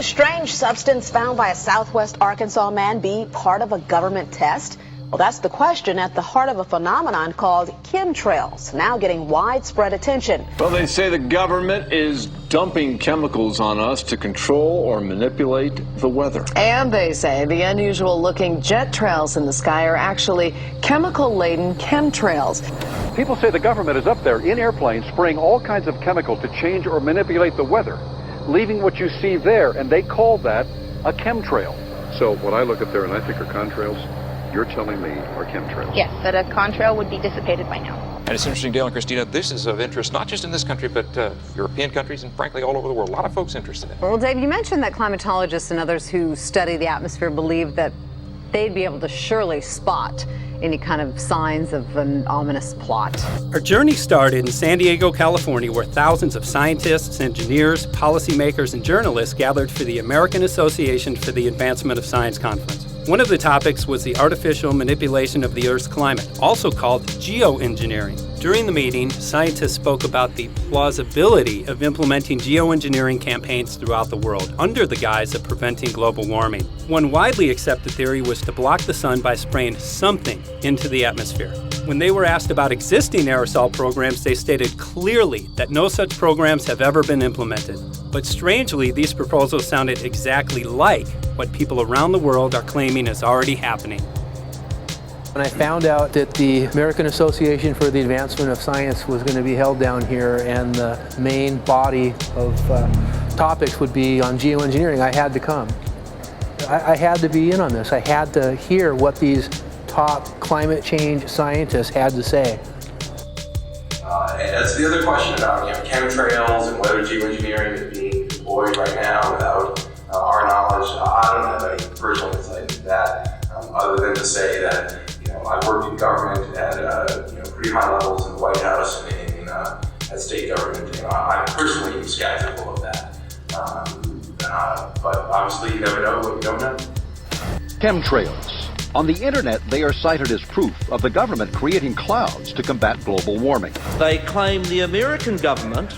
strange substance found by a Southwest Arkansas man be part of a government test? Well, that's the question at the heart of a phenomenon called chemtrails, now getting widespread attention. Well, they say the government is dumping chemicals on us to control or manipulate the weather. And they say the unusual-looking jet trails in the sky are actually chemical-laden chemtrails. People say the government is up there in airplanes spraying all kinds of chemical to change or manipulate the weather, leaving what you see there, and they call that a chemtrail. So what I look up there and I think are contrails, you're telling me are chemtrails? Yes, that a contrail would be dissipated by now. And it's interesting, Dale and Christina, this is of interest not just in this country, but European countries and frankly all over the world. A lot of folks interested in it. Well, Dave, you mentioned that climatologists and others who study the atmosphere believe that they'd be able to surely spot any kind of signs of an ominous plot. Our journey started in San Diego, California, where thousands of scientists, engineers, policymakers, and journalists gathered for the American Association for the Advancement of Science conference. One of the topics was the artificial manipulation of the Earth's climate, also called geoengineering. During the meeting, scientists spoke about the plausibility of implementing geoengineering campaigns throughout the world under the guise of preventing global warming. One widely accepted theory was to block the sun by spraying something into the atmosphere. When they were asked about existing aerosol programs, they stated clearly that no such programs have ever been implemented. But strangely, these proposals sounded exactly like what people around the world are claiming is already happening. When I found out that the American Association for the Advancement of Science was going to be held down here and the main body of topics would be on geoengineering, I had to come. I had to be in on this. I had to hear what these top climate change scientists had to say. And that's the other question about chemtrails and whether geoengineering is being deployed right now without our knowledge. I don't have any personal insight into that, other than to say that I've worked in government at pretty high levels in the White House and at state government. I'm personally skeptical of that. But obviously, you never know what you don't know. Chemtrails. On the internet, they are cited as proof of the government creating clouds to combat global warming. They claim the American government,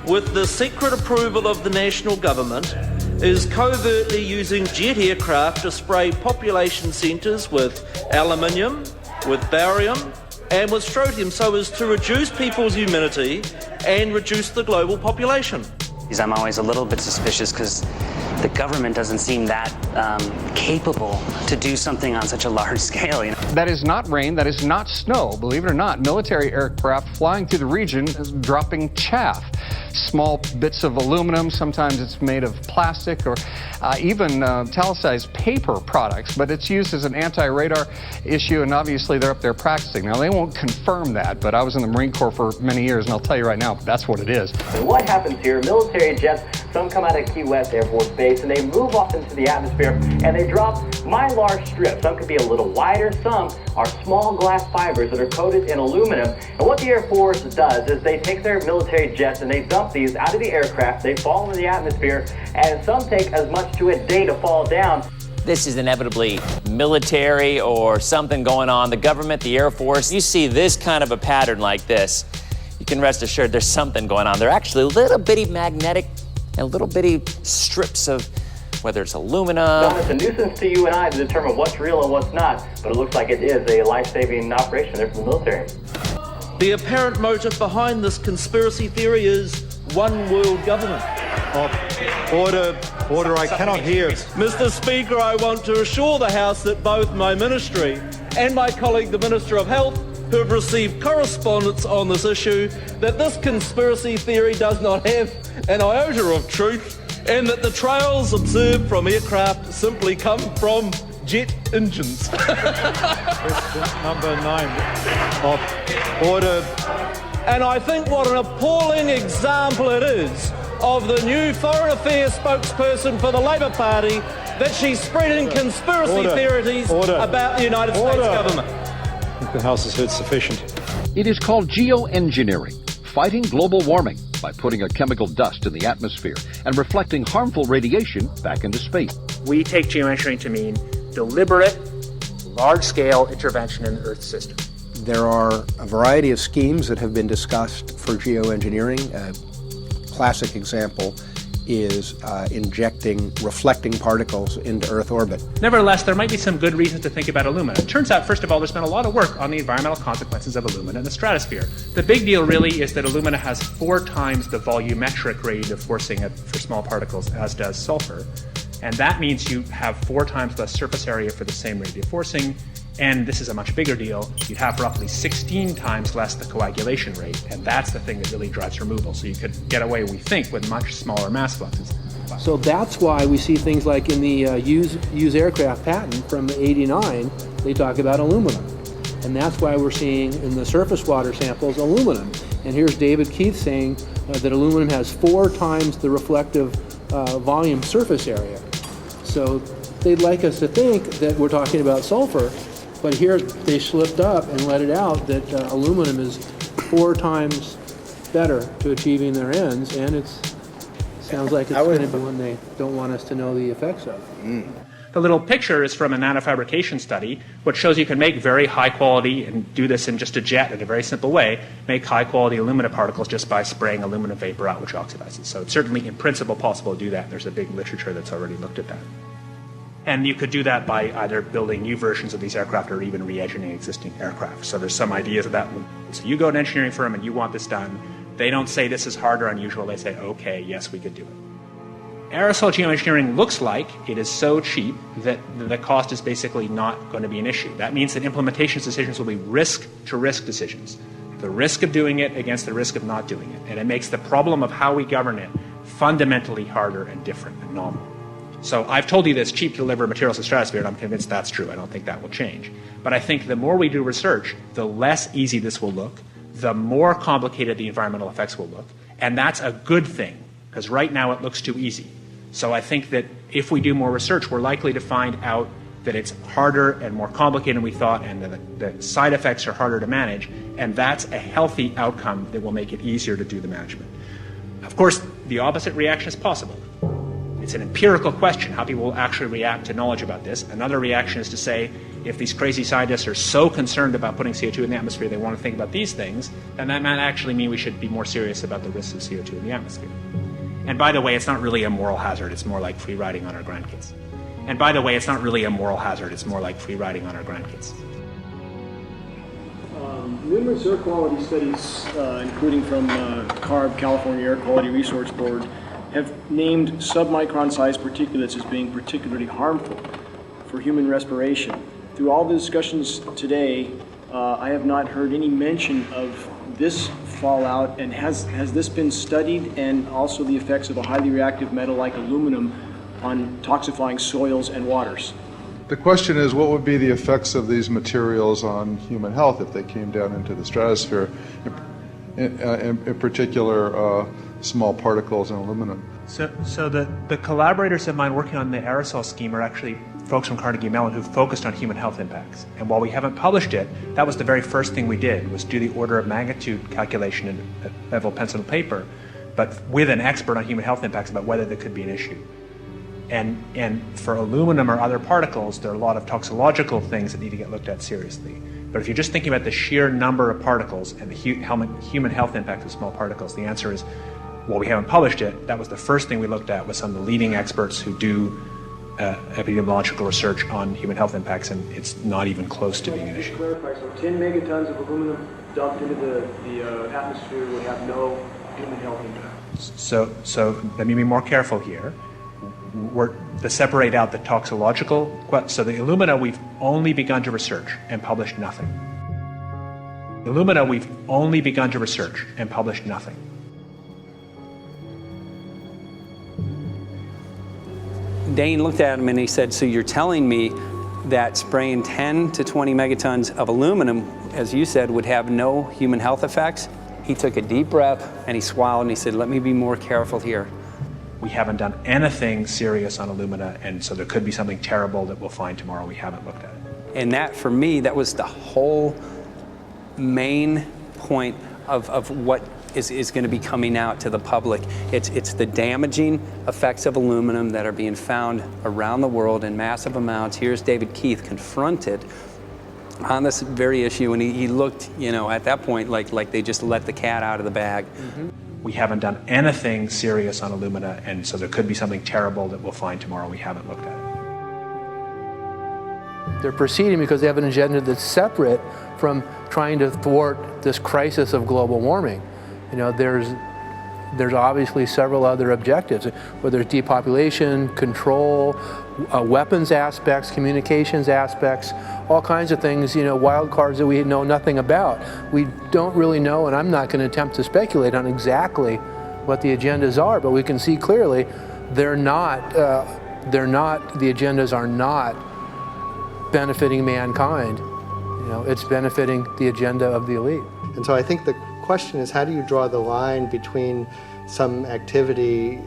with the secret approval of the national government, is covertly using jet aircraft to spray population centres with aluminium, with barium and with strontium so as to reduce people's immunity and reduce the global population. I'm always a little bit suspicious because the government doesn't seem that capable to do something on such a large scale. That is not rain, that is not snow. Believe it or not, military aircraft flying through the region is dropping chaff. Small bits of aluminum, sometimes it's made of plastic or even italicized paper products, but it's used as an anti-radar issue, and obviously they're up there practicing. Now, they won't confirm that, but I was in the Marine Corps for many years, and I'll tell you right now, that's what it is. And what happens here, military jets, some come out of Key West Air Force Base, and they move off into the atmosphere, and they drop mylar strips. Some could be a little wider, some are small glass fibers that are coated in aluminum. And what the Air Force does is they take their military jets and they dump these out of the aircraft, they fall into the atmosphere, and some take as much to a day to fall down. This is inevitably military or something going on. The government, the Air Force, you see this kind of a pattern like this, you can rest assured there's something going on. They're actually little bitty magnetic and little bitty strips of, whether it's aluminum. It's a nuisance to you and I to determine what's real and what's not, but it looks like it is a life-saving operation there from the military. The apparent motive behind this conspiracy theory is one world government. Order, I cannot hear. Mr. Speaker, I want to assure the House that both my ministry and my colleague, the Minister of Health, who have received correspondence on this issue, that this conspiracy theory does not have an iota of truth, and that the trails observed from aircraft simply come from jet engines. Question number 9. Order. And I think what an appalling example it is of the new Foreign Affairs spokesperson for the Labour Party that she's spreading conspiracy theories about the United States government. I think the House has heard sufficient. It is called geoengineering, fighting global warming by putting a chemical dust in the atmosphere and reflecting harmful radiation back into space. We take geoengineering to mean deliberate, large-scale intervention in the Earth system. There are a variety of schemes that have been discussed for geoengineering. A classic example is injecting reflecting particles into Earth orbit. Nevertheless, there might be some good reasons to think about alumina. It turns out, first of all, there's been a lot of work on the environmental consequences of alumina in the stratosphere. The big deal really is that alumina has 4 times the volumetric rate of forcing for small particles as does sulfur. And that means you have 4 times less surface area for the same rate of forcing. And this is a much bigger deal. You'd have roughly 16 times less the coagulation rate, and that's the thing that really drives removal. So you could get away, we think, with much smaller mass fluxes. So that's why we see things like in the use aircraft patent from '89, they talk about aluminum. And that's why we're seeing in the surface water samples aluminum. And here's David Keith saying that aluminum has 4 times the reflective volume surface area. So they'd like us to think that we're talking about sulfur, but here they slipped up and let it out that aluminum is 4 times better to achieving their ends, and it sounds like it's going to be one they don't want us to know the effects of. The little picture is from a nanofabrication study, which shows you can make very high quality, and do this in just a jet in a very simple way, make high quality alumina particles just by spraying aluminum vapor out, which oxidizes. So it's certainly in principle possible to do that. There's a big literature that's already looked at that. And you could do that by either building new versions of these aircraft or even re-engineering existing aircraft. So there's some ideas of that. So you go to an engineering firm and you want this done. They don't say this is hard or unusual. They say, okay, yes, we could do it. Aerosol geoengineering looks like it is so cheap that the cost is basically not going to be an issue. That means that implementation decisions will be risk-to-risk decisions. The risk of doing it against the risk of not doing it. And it makes the problem of how we govern it fundamentally harder and different and novel. So I've told you that it's cheap to deliver materials to the stratosphere, and I'm convinced that's true. I don't think that will change. But I think the more we do research, the less easy this will look, the more complicated the environmental effects will look. And that's a good thing, because right now it looks too easy. So I think that if we do more research, we're likely to find out that it's harder and more complicated than we thought, and that the side effects are harder to manage. And that's a healthy outcome that will make it easier to do the management. Of course, the opposite reaction is possible. It's an empirical question, how people will actually react to knowledge about this. Another reaction is to say, if these crazy scientists are so concerned about putting CO2 in the atmosphere, they want to think about these things, then that might actually mean we should be more serious about the risks of CO2 in the atmosphere. And by the way, it's not really a moral hazard, it's more like free riding on our grandkids. And by the way, it's not really a moral hazard, it's more like free riding on our grandkids. Numerous air quality studies, including from CARB, California Air Quality Resource Board, have named submicron-sized particulates as being particularly harmful for human respiration. Through all the discussions today, I have not heard any mention of this fallout, and has this been studied, and also the effects of a highly reactive metal like aluminum on toxifying soils and waters? The question is, what would be the effects of these materials on human health if they came down into the stratosphere, in particular small particles and aluminum? So the collaborators of mine working on the aerosol scheme are actually folks from Carnegie Mellon who focused on human health impacts. And while we haven't published it, that was the very first thing we did, was do the order of magnitude calculation in level pencil and paper, but with an expert on human health impacts about whether there could be an issue. And for aluminum or other particles, there are a lot of toxicological things that need to get looked at seriously. But if you're just thinking about the sheer number of particles and the human health impact of small particles, the answer is, well, we haven't published it. That was the first thing we looked at with some of the leading experts who do epidemiological research on human health impacts, and it's not even close to being an issue. Clarify, so 10 megatons of aluminum dumped into the atmosphere would have no human health impact. So let me be more careful here. To separate out the toxicological, so the alumina we've only begun to research and published nothing. Alumina we've only begun to research and published nothing. Dane looked at him and he said, so you're telling me that spraying 10 to 20 megatons of aluminum, as you said, would have no human health effects? He took a deep breath and he swallowed and he said, let me be more careful here. We haven't done anything serious on alumina, and so there could be something terrible that we'll find tomorrow. We haven't looked at it. And that, for me, that was the whole main point of what is going to be coming out to the public. It's the damaging effects of aluminum that are being found around the world in massive amounts. Here's David Keith confronted on this very issue, and he looked, at that point like they just let the cat out of the bag. Mm-hmm. we haven't done anything serious on alumina, and so there could be something terrible that we'll find tomorrow. We haven't looked at it. They're proceeding because they have an agenda that's separate from trying to thwart this crisis of global warming. You know, there's obviously several other objectives, whether it's depopulation, control, weapons aspects, communications aspects, all kinds of things, you know, wild cards that we know nothing about. We don't really know, and I'm not going to attempt to speculate on exactly what the agendas are, but we can see clearly the agendas are not benefiting mankind. You know, it's benefiting the agenda of the elite. And so I think the question is, how do you draw the line between some activity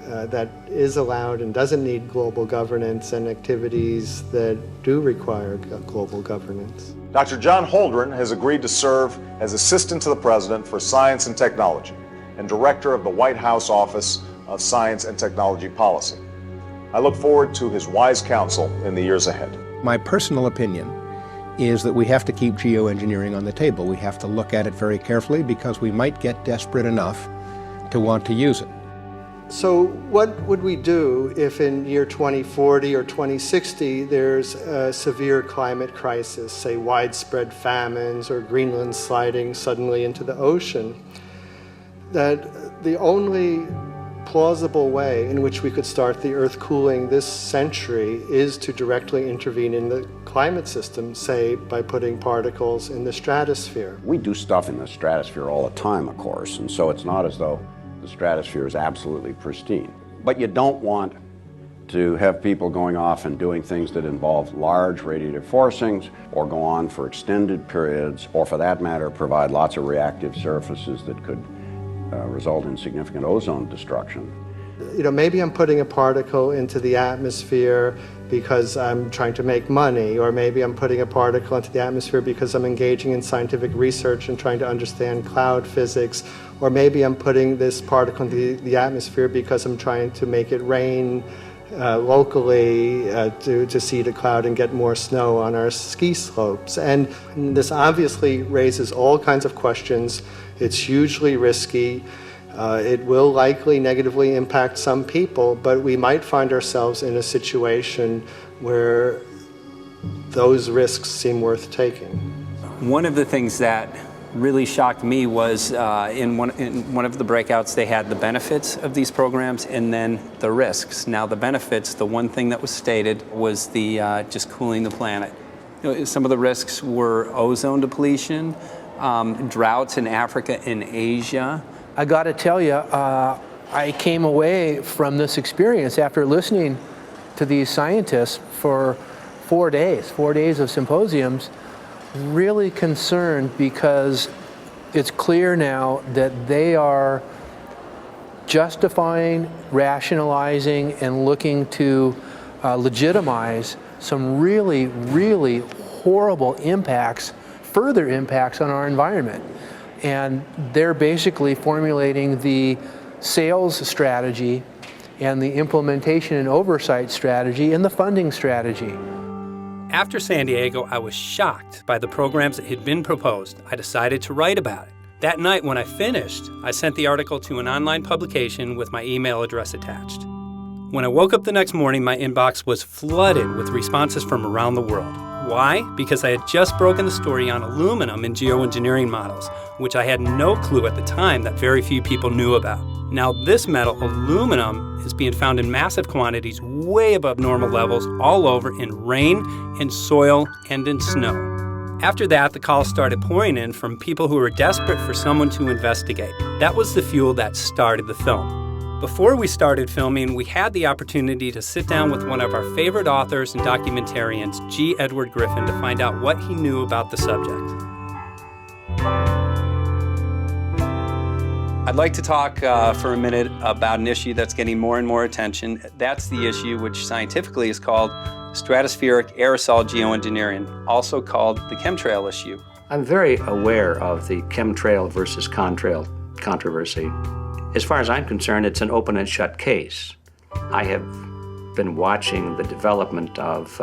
that is allowed and doesn't need global governance and activities that do require global governance? Dr. John Holdren has agreed to serve as Assistant to the President for Science and Technology and Director of the White House Office of Science and Technology Policy. I look forward to his wise counsel in the years ahead. My personal opinion is that we have to keep geoengineering on the table. We have to look at it very carefully because we might get desperate enough to want to use it. So what would we do if in year 2040 or 2060 there's a severe climate crisis, say widespread famines or Greenland sliding suddenly into the ocean? That the only plausible way in which we could start the Earth cooling this century is to directly intervene in the climate system, say by putting particles in the stratosphere. We do stuff in the stratosphere all the time, of course, and so it's not as though the stratosphere is absolutely pristine. But you don't want to have people going off and doing things that involve large radiative forcings or go on for extended periods, or for that matter, provide lots of reactive surfaces that could result in significant ozone destruction. You know, maybe I'm putting a particle into the atmosphere because I'm trying to make money, or maybe I'm putting a particle into the atmosphere because I'm engaging in scientific research and trying to understand cloud physics, or maybe I'm putting this particle into the atmosphere because I'm trying to make it rain locally to seed a cloud and get more snow on our ski slopes. And this obviously raises all kinds of questions. It's hugely risky. It will likely negatively impact some people, but we might find ourselves in a situation where those risks seem worth taking. One of the things that really shocked me was in one of the breakouts they had the benefits of these programs and then the risks. Now the benefits, the one thing that was stated was the just cooling the planet. You know, some of the risks were ozone depletion, droughts in Africa and Asia. I got to tell you, I came away from this experience after listening to these scientists for 4 days of symposiums, really concerned because it's clear now that they are justifying, rationalizing, and looking to legitimize some really, really horrible impacts, further impacts on our environment. And they're basically formulating the sales strategy and the implementation and oversight strategy and the funding strategy. After San Diego, I was shocked by the programs that had been proposed. I decided to write about it. That night when I finished, I sent the article to an online publication with my email address attached. When I woke up the next morning, my inbox was flooded with responses from around the world. Why? Because I had just broken the story on aluminum in geoengineering models, which I had no clue at the time that very few people knew about. Now this metal, aluminum, is being found in massive quantities way above normal levels all over in rain, in soil, and in snow. After that, the calls started pouring in from people who were desperate for someone to investigate. That was the fuel that started the film. Before we started filming, we had the opportunity to sit down with one of our favorite authors and documentarians, G. Edward Griffin, to find out what he knew about the subject. I'd like to talk for a minute about an issue that's getting more and more attention. That's the issue which scientifically is called stratospheric aerosol geoengineering, also called the chemtrail issue. I'm very aware of the chemtrail versus contrail controversy. As far as I'm concerned, it's an open and shut case. I have been watching the development of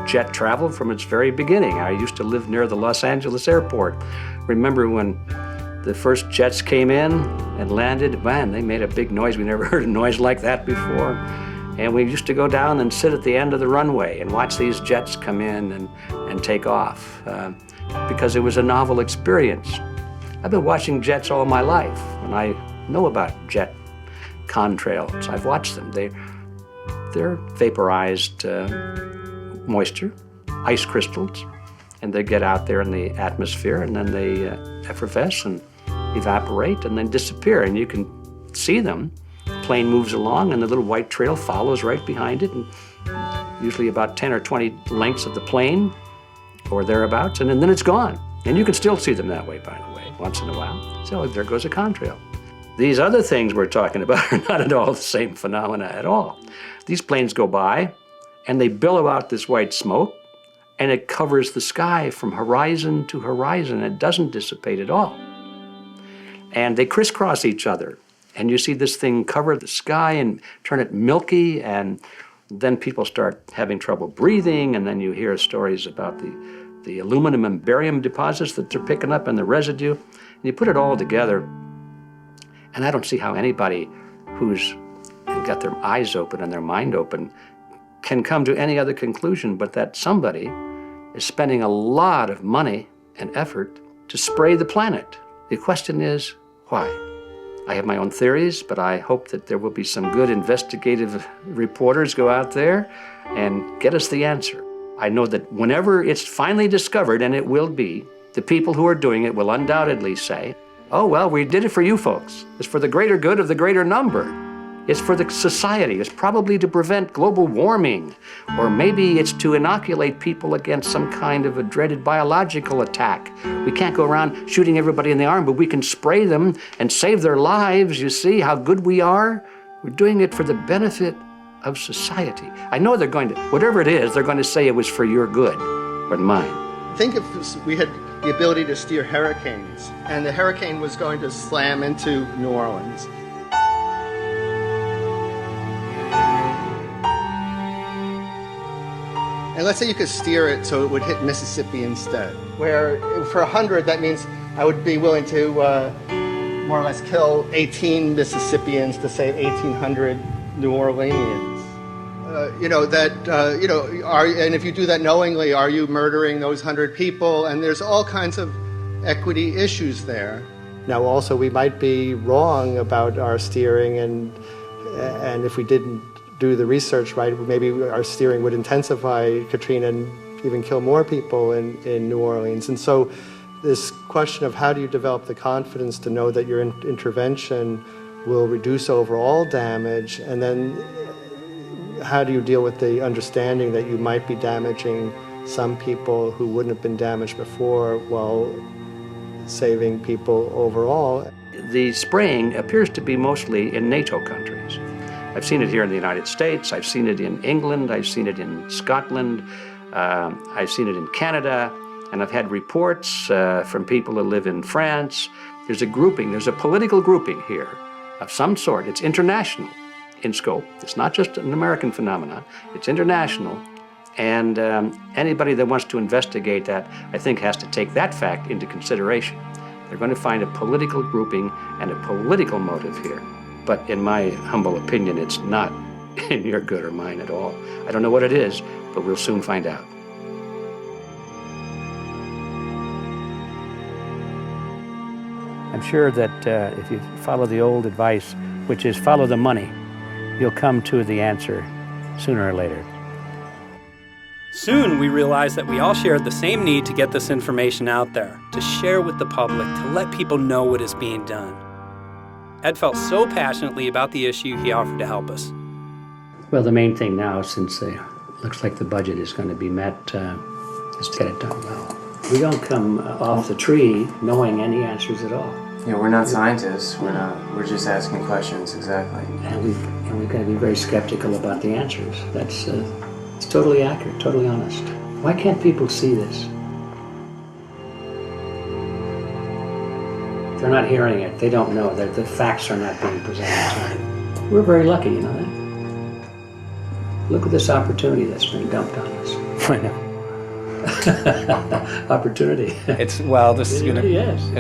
jet travel from its very beginning. I used to live near the Los Angeles airport. Remember when the the first jets came in and landed, man, they made a big noise. We never heard a noise like that before. And we used to go down and sit at the end of the runway and watch these jets come in and take off because it was a novel experience. I've been watching jets all my life, and I know about jet contrails. I've watched them. They're vaporized moisture, ice crystals, and they get out there in the atmosphere, and then they effervesce and evaporate and then disappear, and you can see them. Plane moves along, and the little white trail follows right behind it, and usually about 10 or 20 lengths of the plane or thereabouts, and then it's gone. And you can still see them that way, by the way, once in a while. So there goes a contrail. These other things we're talking about are not at all the same phenomena at all. These planes go by, and they billow out this white smoke, and it covers the sky from horizon to horizon. It doesn't dissipate at all. And they crisscross each other. And you see this thing cover the sky and turn it milky, and then people start having trouble breathing, and then you hear stories about the aluminum and barium deposits that they're picking up and the residue. And you put it all together, and I don't see how anybody who's got their eyes open and their mind open can come to any other conclusion but that somebody is spending a lot of money and effort to spray the planet. The question is, why? I have my own theories, but I hope that there will be some good investigative reporters go out there and get us the answer. I know that whenever it's finally discovered, and it will be, the people who are doing it will undoubtedly say, oh, well, we did it for you folks. It's for the greater good of the greater number. It's for the society. It's probably to prevent global warming, or maybe it's to inoculate people against some kind of a dreaded biological attack. We can't go around shooting everybody in the arm, but we can spray them and save their lives. You see how good we are? We're doing it for the benefit of society. I know they're going to, whatever it is, they're going to say it was for your good, but mine. Think if we had the ability to steer hurricanes, and the hurricane was going to slam into New Orleans. And let's say you could steer it so it would hit Mississippi instead, where for 100, that means I would be willing to more or less kill 18 Mississippians to save 1,800 New Orleanians. And if you do that knowingly, are you murdering those 100 people? And there's all kinds of equity issues there. Now, also, we might be wrong about our steering, and if we didn't do the research right, maybe our steering would intensify Katrina and even kill more people in New Orleans. And so this question of how do you develop the confidence to know that your intervention will reduce overall damage, and then how do you deal with the understanding that you might be damaging some people who wouldn't have been damaged before while saving people overall? The spraying appears to be mostly in NATO countries. I've seen it here in the United States, I've seen it in England, I've seen it in Scotland, I've seen it in Canada, and I've had reports from people who live in France. There's a grouping, there's a political grouping here of some sort. It's international in scope. It's not just an American phenomenon, it's international. And anybody that wants to investigate that, I think, has to take that fact into consideration. They're going to find a political grouping and a political motive here. But in my humble opinion, it's not in your good or mine at all. I don't know what it is, but we'll soon find out. I'm sure that if you follow the old advice, which is follow the money, you'll come to the answer sooner or later. Soon we realized that we all shared the same need to get this information out there, to share with the public, to let people know what is being done. Ed felt so passionately about the issue, he offered to help us. Well, the main thing now, since it looks like the budget is going to be met, is to get it done well. We don't come off the tree knowing any answers at all. Yeah, we're not scientists. We're just asking questions, exactly. And we've got to be very skeptical about the answers. That's it's totally accurate, totally honest. Why can't people see this? They're not hearing it. They don't know that the facts are not being presented to them. We're very lucky, you know that? Look at this opportunity that's been dumped on us. I know. Opportunity. It's, well, this is going to... Yes.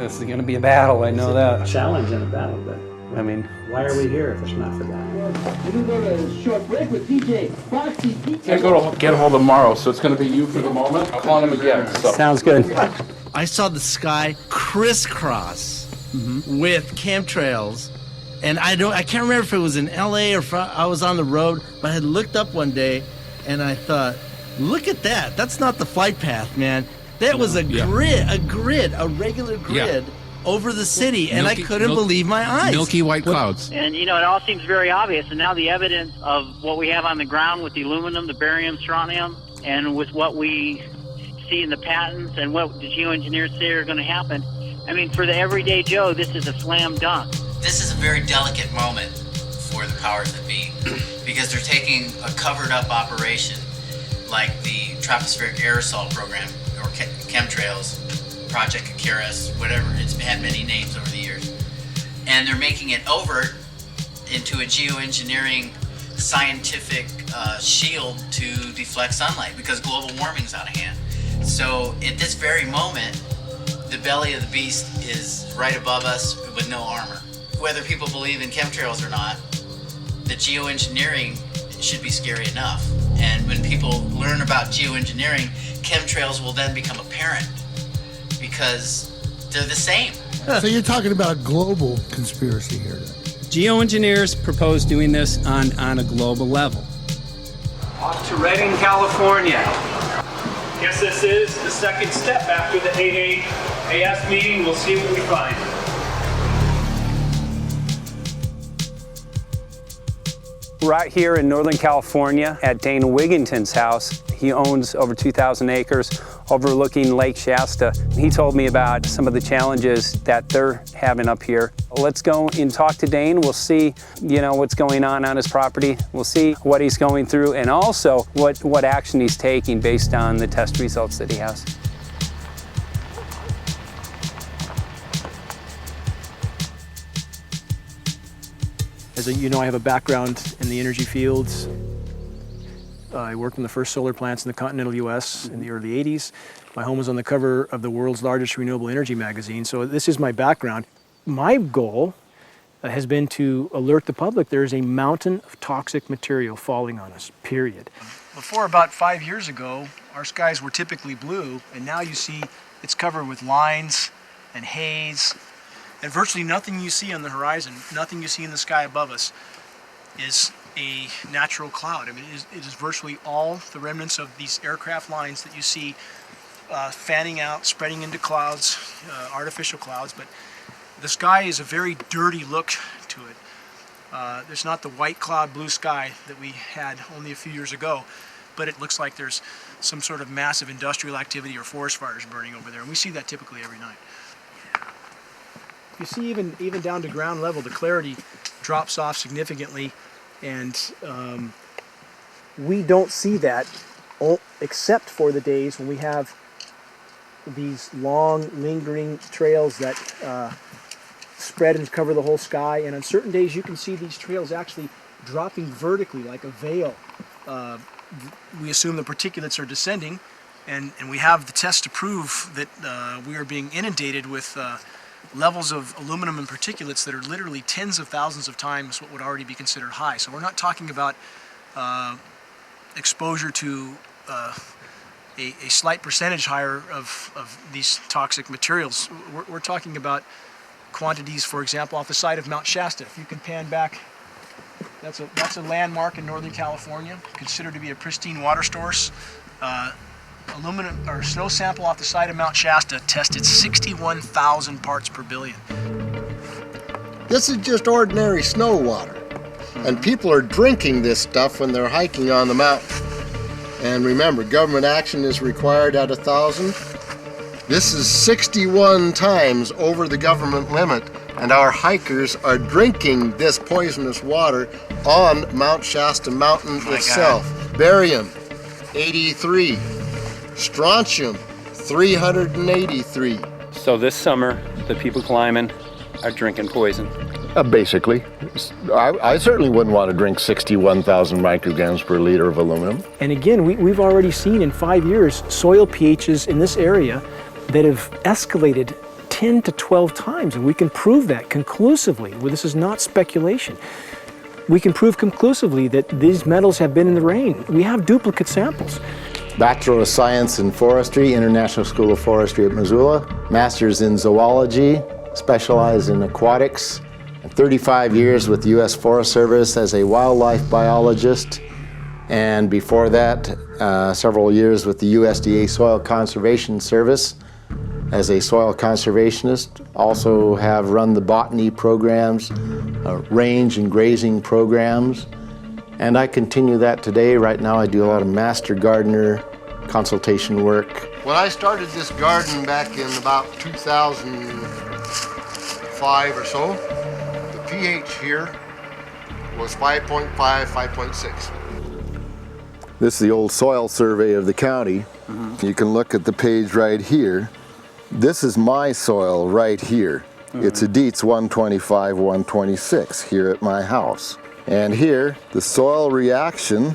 This is going to be a battle, I know that. Challenge and a battle, but I mean, why are we here if it's not for that? We're going to go to a short break with DJ Foxy. Can't go to get hold of Morrow, so it's going to be you for the moment. I'll call him again. So. Sounds good. I saw the sky crisscross with chemtrails, and I can't remember if it was in LA or if I was on the road, but I had looked up one day and I thought, look at that. That's not the flight path, man. That was a grid, a regular grid over the city, and I couldn't believe my eyes. Milky white clouds. And, you know, it all seems very obvious, and now the evidence of what we have on the ground with the aluminum, the barium, strontium, and with what we see in the patents and what the geoengineers say are going to happen, I mean, for the everyday Joe, this is a slam dunk. This is a very delicate moment for the powers that be, because they're taking a covered-up operation like the tropospheric aerosol program, or chemtrails, Project Icarus, whatever, it's had many names over the years, and they're making it overt into a geoengineering scientific shield to deflect sunlight, because global warming's out of hand. So at this very moment, the belly of the beast is right above us with no armor. Whether people believe in chemtrails or not, the geoengineering should be scary enough. And when people learn about geoengineering, chemtrails will then become apparent because they're the same. So you're talking about a global conspiracy here. Geoengineers propose doing this on a global level. Off to Redding, California. Guess this is the second step after the 8 AS meeting. We'll see what we find. Right here in Northern California at Dana Wigington's house, he owns over 2,000 acres overlooking Lake Shasta. He told me about some of the challenges that they're having up here. Let's go and talk to Dane. We'll see, what's going on his property. We'll see what he's going through and also what action he's taking based on the test results that he has. As you know, I have a background in the energy fields. I worked on the first solar plants in the continental U.S. in the early 80s. My home was on the cover of the world's largest renewable energy magazine, so this is my background. My goal has been to alert the public there is a mountain of toxic material falling on us, period. Before about 5 years ago, our skies were typically blue, and now you see it's covered with lines and haze. And virtually nothing you see on the horizon, nothing you see in the sky above us is a natural cloud. I mean, it is virtually all the remnants of these aircraft lines that you see fanning out, spreading into clouds, artificial clouds. But the sky is a very dirty look to it. There's not the white cloud blue sky that we had only a few years ago, but it looks like there's some sort of massive industrial activity or forest fires burning over there. And we see that typically every night. You see even down to ground level, the clarity drops off significantly, and we don't see that except for the days when we have these long, lingering trails that spread and cover the whole sky. And on certain days, you can see these trails actually dropping vertically like a veil. We assume the particulates are descending, and we have the tests to prove that we are being inundated with levels of aluminum and particulates that are literally tens of thousands of times what would already be considered high. So we're not talking about exposure to a slight percentage higher of these toxic materials. We're talking about quantities, for example, off the side of Mount Shasta. If you can pan back, that's a landmark in Northern California, considered to be a pristine water source. Aluminum or snow sample off the side of Mount Shasta tested 61,000 parts per billion. This is just ordinary snow water, and people are drinking this stuff when they're hiking on the mountain. And remember, government action is required at 1,000. This is 61 times over the government limit, and our hikers are drinking this poisonous water on Mount Shasta Mountain itself. God. Barium, 83. Strontium, 383. So this summer, the people climbing are drinking poison. Basically. I certainly wouldn't want to drink 61,000 micrograms per liter of aluminum. And again, we've already seen in 5 years soil pHs in this area that have escalated 10 to 12 times, and we can prove that conclusively. Well, this is not speculation. We can prove conclusively that these metals have been in the rain. We have duplicate samples. Bachelor of Science in Forestry, International School of Forestry at Missoula. Master's in Zoology, specialized in aquatics. And 35 years with the U.S. Forest Service as a wildlife biologist. And before that, several years with the USDA Soil Conservation Service as a soil conservationist. Also have run the botany programs, range and grazing programs. And I continue that today. Right now I do a lot of master gardener consultation work. When I started this garden back in about 2005 or so, the pH here was 5.5, 5.6. This is the old soil survey of the county. You can look at the page right here. This is my soil right here. It's a Dietz 125, 126 here at my house. And here, the soil reaction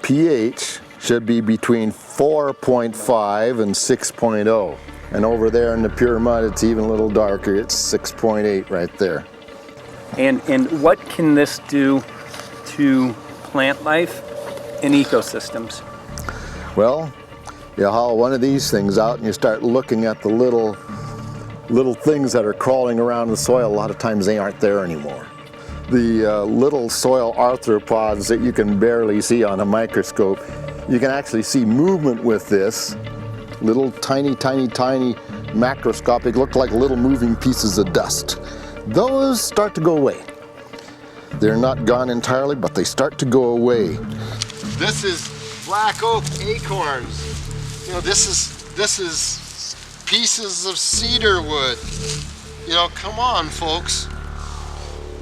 pH should be between 4.5 and 6.0. And over there in the pure mud, it's even a little darker. It's 6.8 right there. And what can this do to plant life and ecosystems? Well, you haul one of these things out and you start looking at the little things that are crawling around the soil. A lot of times they aren't there anymore. The little soil arthropods that you can barely see on a microscope, you can actually see movement with this. Little tiny macroscopic, look like little moving pieces of dust. Those start to go away. They're not gone entirely, but they start to go away. This is black oak acorns. You know, this is pieces of cedar wood. You know, come on, folks.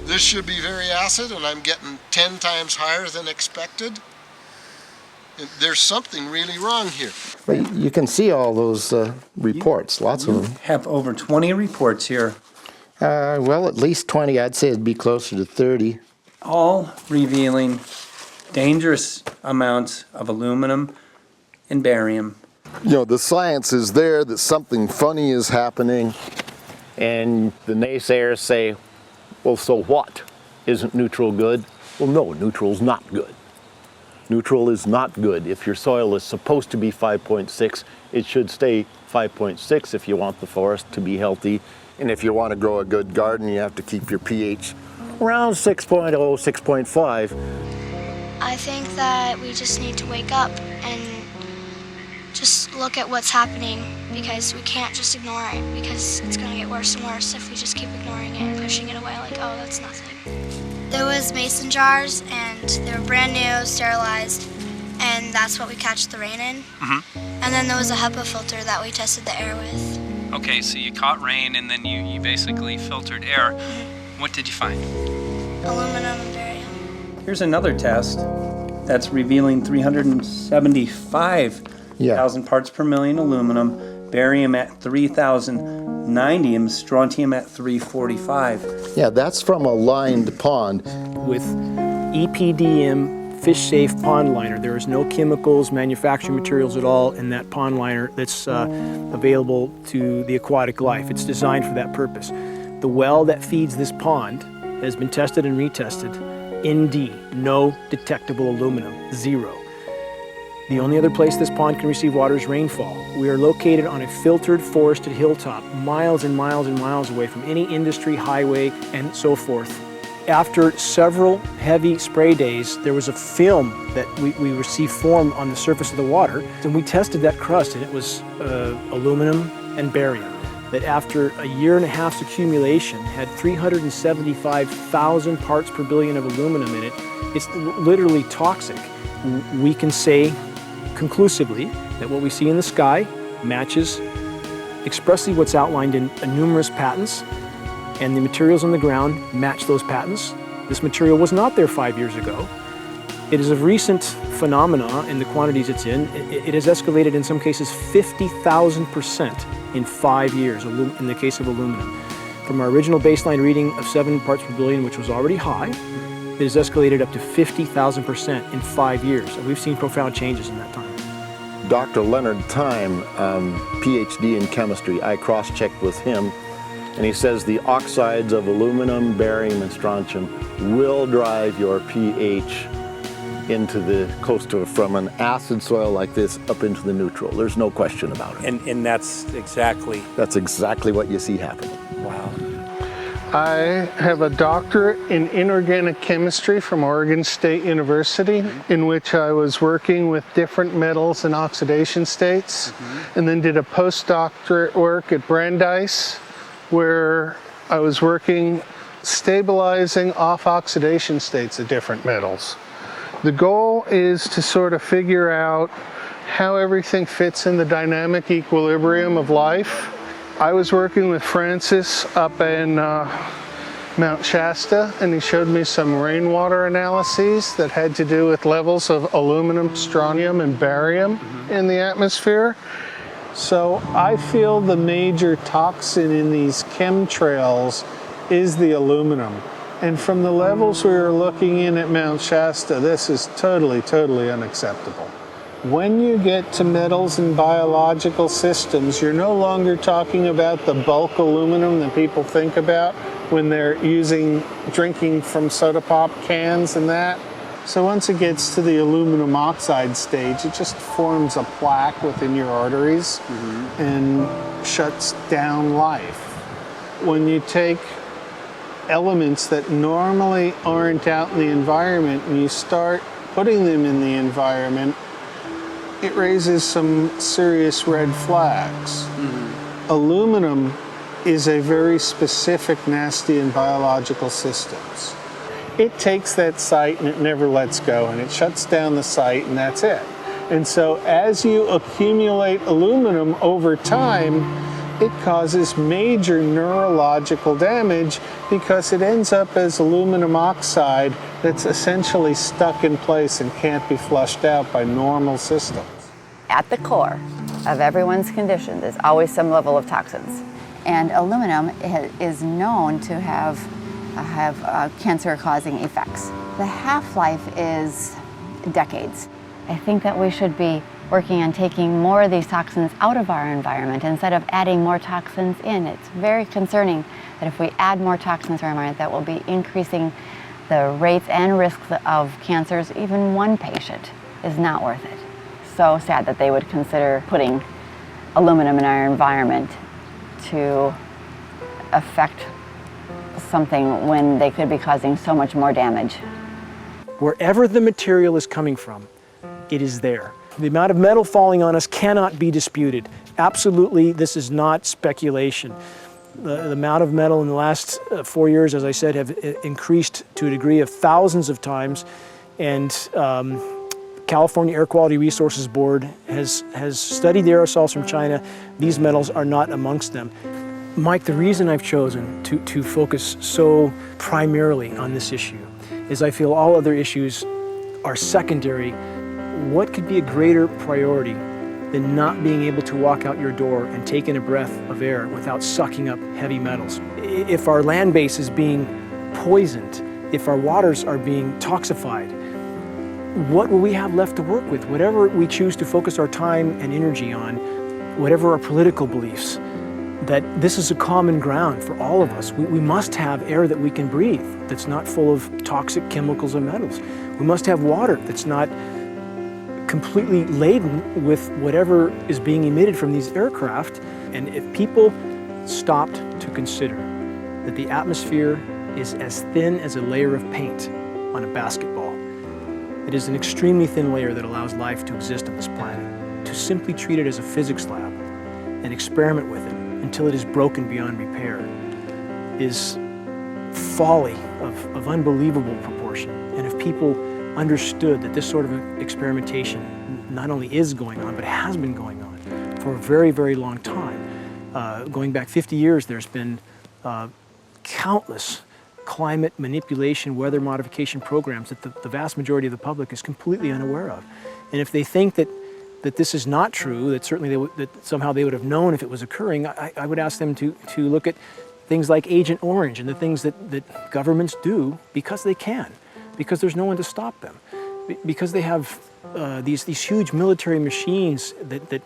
This should be very acid, and I'm getting 10 times higher than expected. There's something really wrong here. But you can see all those reports, lots of them. Have over 20 reports here. Well, at least 20. I'd say it'd be closer to 30. All revealing dangerous amounts of aluminum and barium. You know, the science is there that something funny is happening, and the naysayers say, well, so what? Isn't neutral good? Well, no, neutral's not good. Neutral is not good. If your soil is supposed to be 5.6, it should stay 5.6 if you want the forest to be healthy. And if you want to grow a good garden, you have to keep your pH around 6.0, 6.5. I think that we just need to wake up and just look at what's happening, because we can't just ignore it, because it's going to get worse and worse if we just keep ignoring it and pushing it away like, oh, that's nothing. There was mason jars, and they were brand new, sterilized, and that's what we catch the rain in. And then there was a HEPA filter that we tested the air with. Okay, so you caught rain and then you basically filtered air. What did you find? Aluminum and barium. Here's another test that's revealing 375,000 parts per million aluminum, barium at 3,090, and strontium at 345. Yeah, that's from a lined pond. With EPDM fish-safe pond liner. There is no chemicals, manufacturing materials at all in that pond liner that's available to the aquatic life. It's designed for that purpose. The well that feeds this pond has been tested and retested. ND, no detectable aluminum, 0. The only other place this pond can receive water is rainfall. We are located on a filtered, forested hilltop, miles and miles and miles away from any industry, highway, and so forth. After several heavy spray days, there was a film that we received formed on the surface of the water, and we tested that crust, and it was aluminum and barium. That after a year and a half's accumulation had 375,000 parts per billion of aluminum in it. It's literally toxic. We can say conclusively that what we see in the sky matches expressly what's outlined in numerous patents, and the materials on the ground match those patents. This material was not there 5 years ago. It is a recent phenomena in the quantities it's in. It has escalated in some cases 50,000% in 5 years in the case of aluminum. From our original baseline reading of 7 parts per billion, which was already high, it has escalated up to 50,000% in 5 years. And we've seen profound changes in that time. Dr. Leonard Time, PhD in chemistry, I cross-checked with him And he says the oxides of aluminum, barium, and strontium will drive your pH into the coastal, from an acid soil like this up into the neutral. There's no question about it. And that's exactly what you see happening. Wow. I have a doctorate in inorganic chemistry from Oregon State University, in which I was working with different metals and oxidation states, and then did a postdoctorate work at Brandeis, where I was working stabilizing off oxidation states of different metals. The goal is to sort of figure out how everything fits in the dynamic equilibrium of life. I was working with Francis up in Mount Shasta, and he showed me some rainwater analyses that had to do with levels of aluminum, strontium, and barium in the atmosphere. So I feel the major toxin in these chemtrails is the aluminum. And from the levels we were looking in at Mount Shasta, this is totally, totally unacceptable. When you get to metals and biological systems, you're no longer talking about the bulk aluminum that people think about when they're drinking from soda pop cans and that. So once it gets to the aluminum oxide stage, it just forms a plaque within your arteries and shuts down life. When you take elements that normally aren't out in the environment and you start putting them in the environment, it raises some serious red flags. Aluminum is a very specific nasty in biological systems. It takes that site and it never lets go, and it shuts down the site, and that's it. And so as you accumulate aluminum over time, it causes major neurological damage because it ends up as aluminum oxide that's essentially stuck in place and can't be flushed out by normal systems. At the core of everyone's condition, there's always some level of toxins. And aluminum is known to have cancer-causing effects. The half-life is decades. I think that we should be working on taking more of these toxins out of our environment instead of adding more toxins in. It's very concerning that if we add more toxins to our environment, that will be increasing the rates and risks of cancers. Even one patient is not worth it. So sad that they would consider putting aluminum in our environment to affect something when they could be causing so much more damage. Wherever the material is coming from, it is there. The amount of metal falling on us cannot be disputed. Absolutely, this is not speculation. The amount of metal in the last 4 years, as I said, have increased to a degree of thousands of times, and California Air Quality Resources Board has studied the aerosols from China. These metals are not amongst them. Mike, the reason I've chosen to focus so primarily on this issue is I feel all other issues are secondary. What could be a greater priority than not being able to walk out your door and take in a breath of air without sucking up heavy metals? If our land base is being poisoned, if our waters are being toxified, what will we have left to work with? Whatever we choose to focus our time and energy on, whatever our political beliefs, that this is a common ground for all of us. We must have air that we can breathe that's not full of toxic chemicals and metals. We must have water that's not completely laden with whatever is being emitted from these aircraft. And if people stopped to consider that the atmosphere is as thin as a layer of paint on a basketball, it is an extremely thin layer that allows life to exist on this planet, to simply treat it as a physics lab and experiment with it until it is broken beyond repair is folly of unbelievable proportion. And if people understood that this sort of experimentation not only is going on, but has been going on for a very, very long time. Going back 50 years, there's been countless climate manipulation, weather modification programs that the vast majority of the public is completely unaware of. And if they think that this is not true, that certainly that somehow they would have known if it was occurring, I would ask them to look at things like Agent Orange and the things that governments do because they can, because there's no one to stop them, because they have these huge military machines that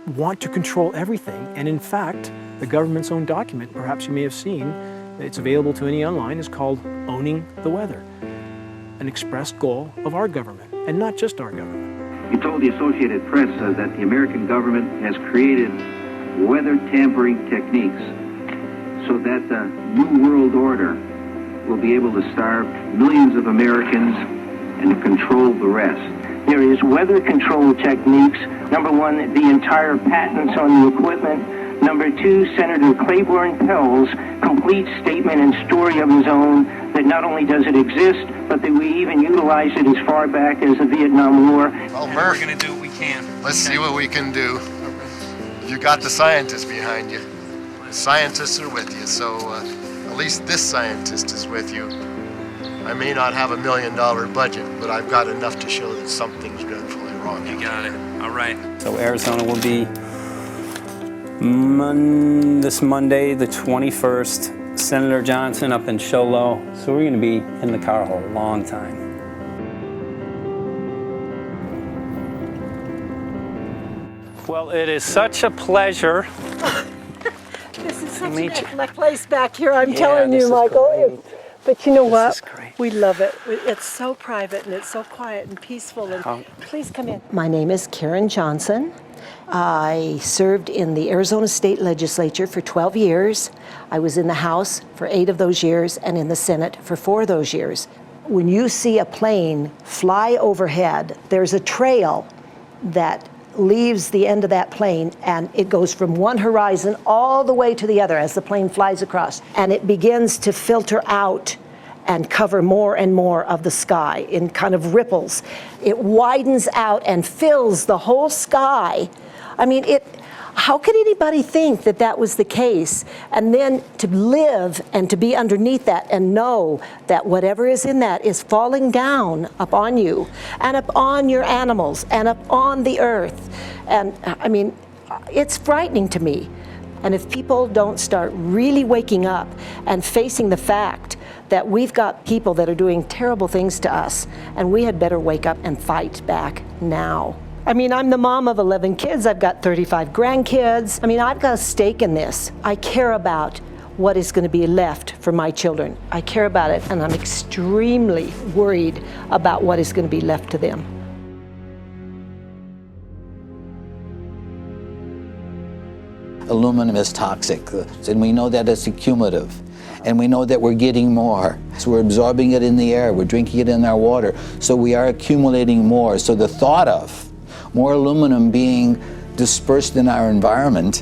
want to control everything. And in fact, the government's own document, perhaps you may have seen, it's available to any online, is called Owning the Weather, an expressed goal of our government, and not just our government. He told the Associated Press that the American government has created weather tampering techniques so that the New World Order will be able to starve millions of Americans and control the rest. There is weather control techniques. Number one, the entire patents on the equipment. Number two, Senator Claiborne Pell's complete statement and story of his own that not only does it exist, but that we even utilize it as far back as the Vietnam War. Well, Murph, we're going to do what we can. Let's see what we can do. You got the scientists behind you. The scientists are with you, so at least this scientist is with you. I may not have $1 million budget, but I've got enough to show that something's dreadfully wrong. You got it. All right. So Arizona will be this Monday, the 21st. Senator Johnson up in Show Low. So we're going to be in the car a long time. Well, it is such a pleasure. This is such an excellent place back here, I'm Yeah, telling this you, is Michael. But you know This is what? great. We love it. It's so private and it's so quiet and peaceful. And please come in. My name is Karen Johnson. I served in the Arizona State Legislature for 12 years. I was in the House for 8 of those years and in the Senate for 4 of those years. When you see a plane fly overhead, there's a trail that leaves the end of that plane, and it goes from one horizon all the way to the other as the plane flies across, and it begins to filter out and cover more and more of the sky in kind of ripples. It widens out and fills the whole sky. I mean, how could anybody think that that was the case? And then to live and to be underneath that and know that whatever is in that is falling down upon you and upon your animals and upon the earth. And I mean, it's frightening to me. And if people don't start really waking up and facing the fact that we've got people that are doing terrible things to us, and we had better wake up and fight back now. I mean, I'm the mom of 11 kids. I've got 35 grandkids. I mean, I've got a stake in this. I care about what is going to be left for my children. I care about it, and I'm extremely worried about what is going to be left to them. Aluminum is toxic, and we know that it's accumulative. And we know that we're getting more. So we're absorbing it in the air, we're drinking it in our water, so we are accumulating more. So the thought of more aluminum being dispersed in our environment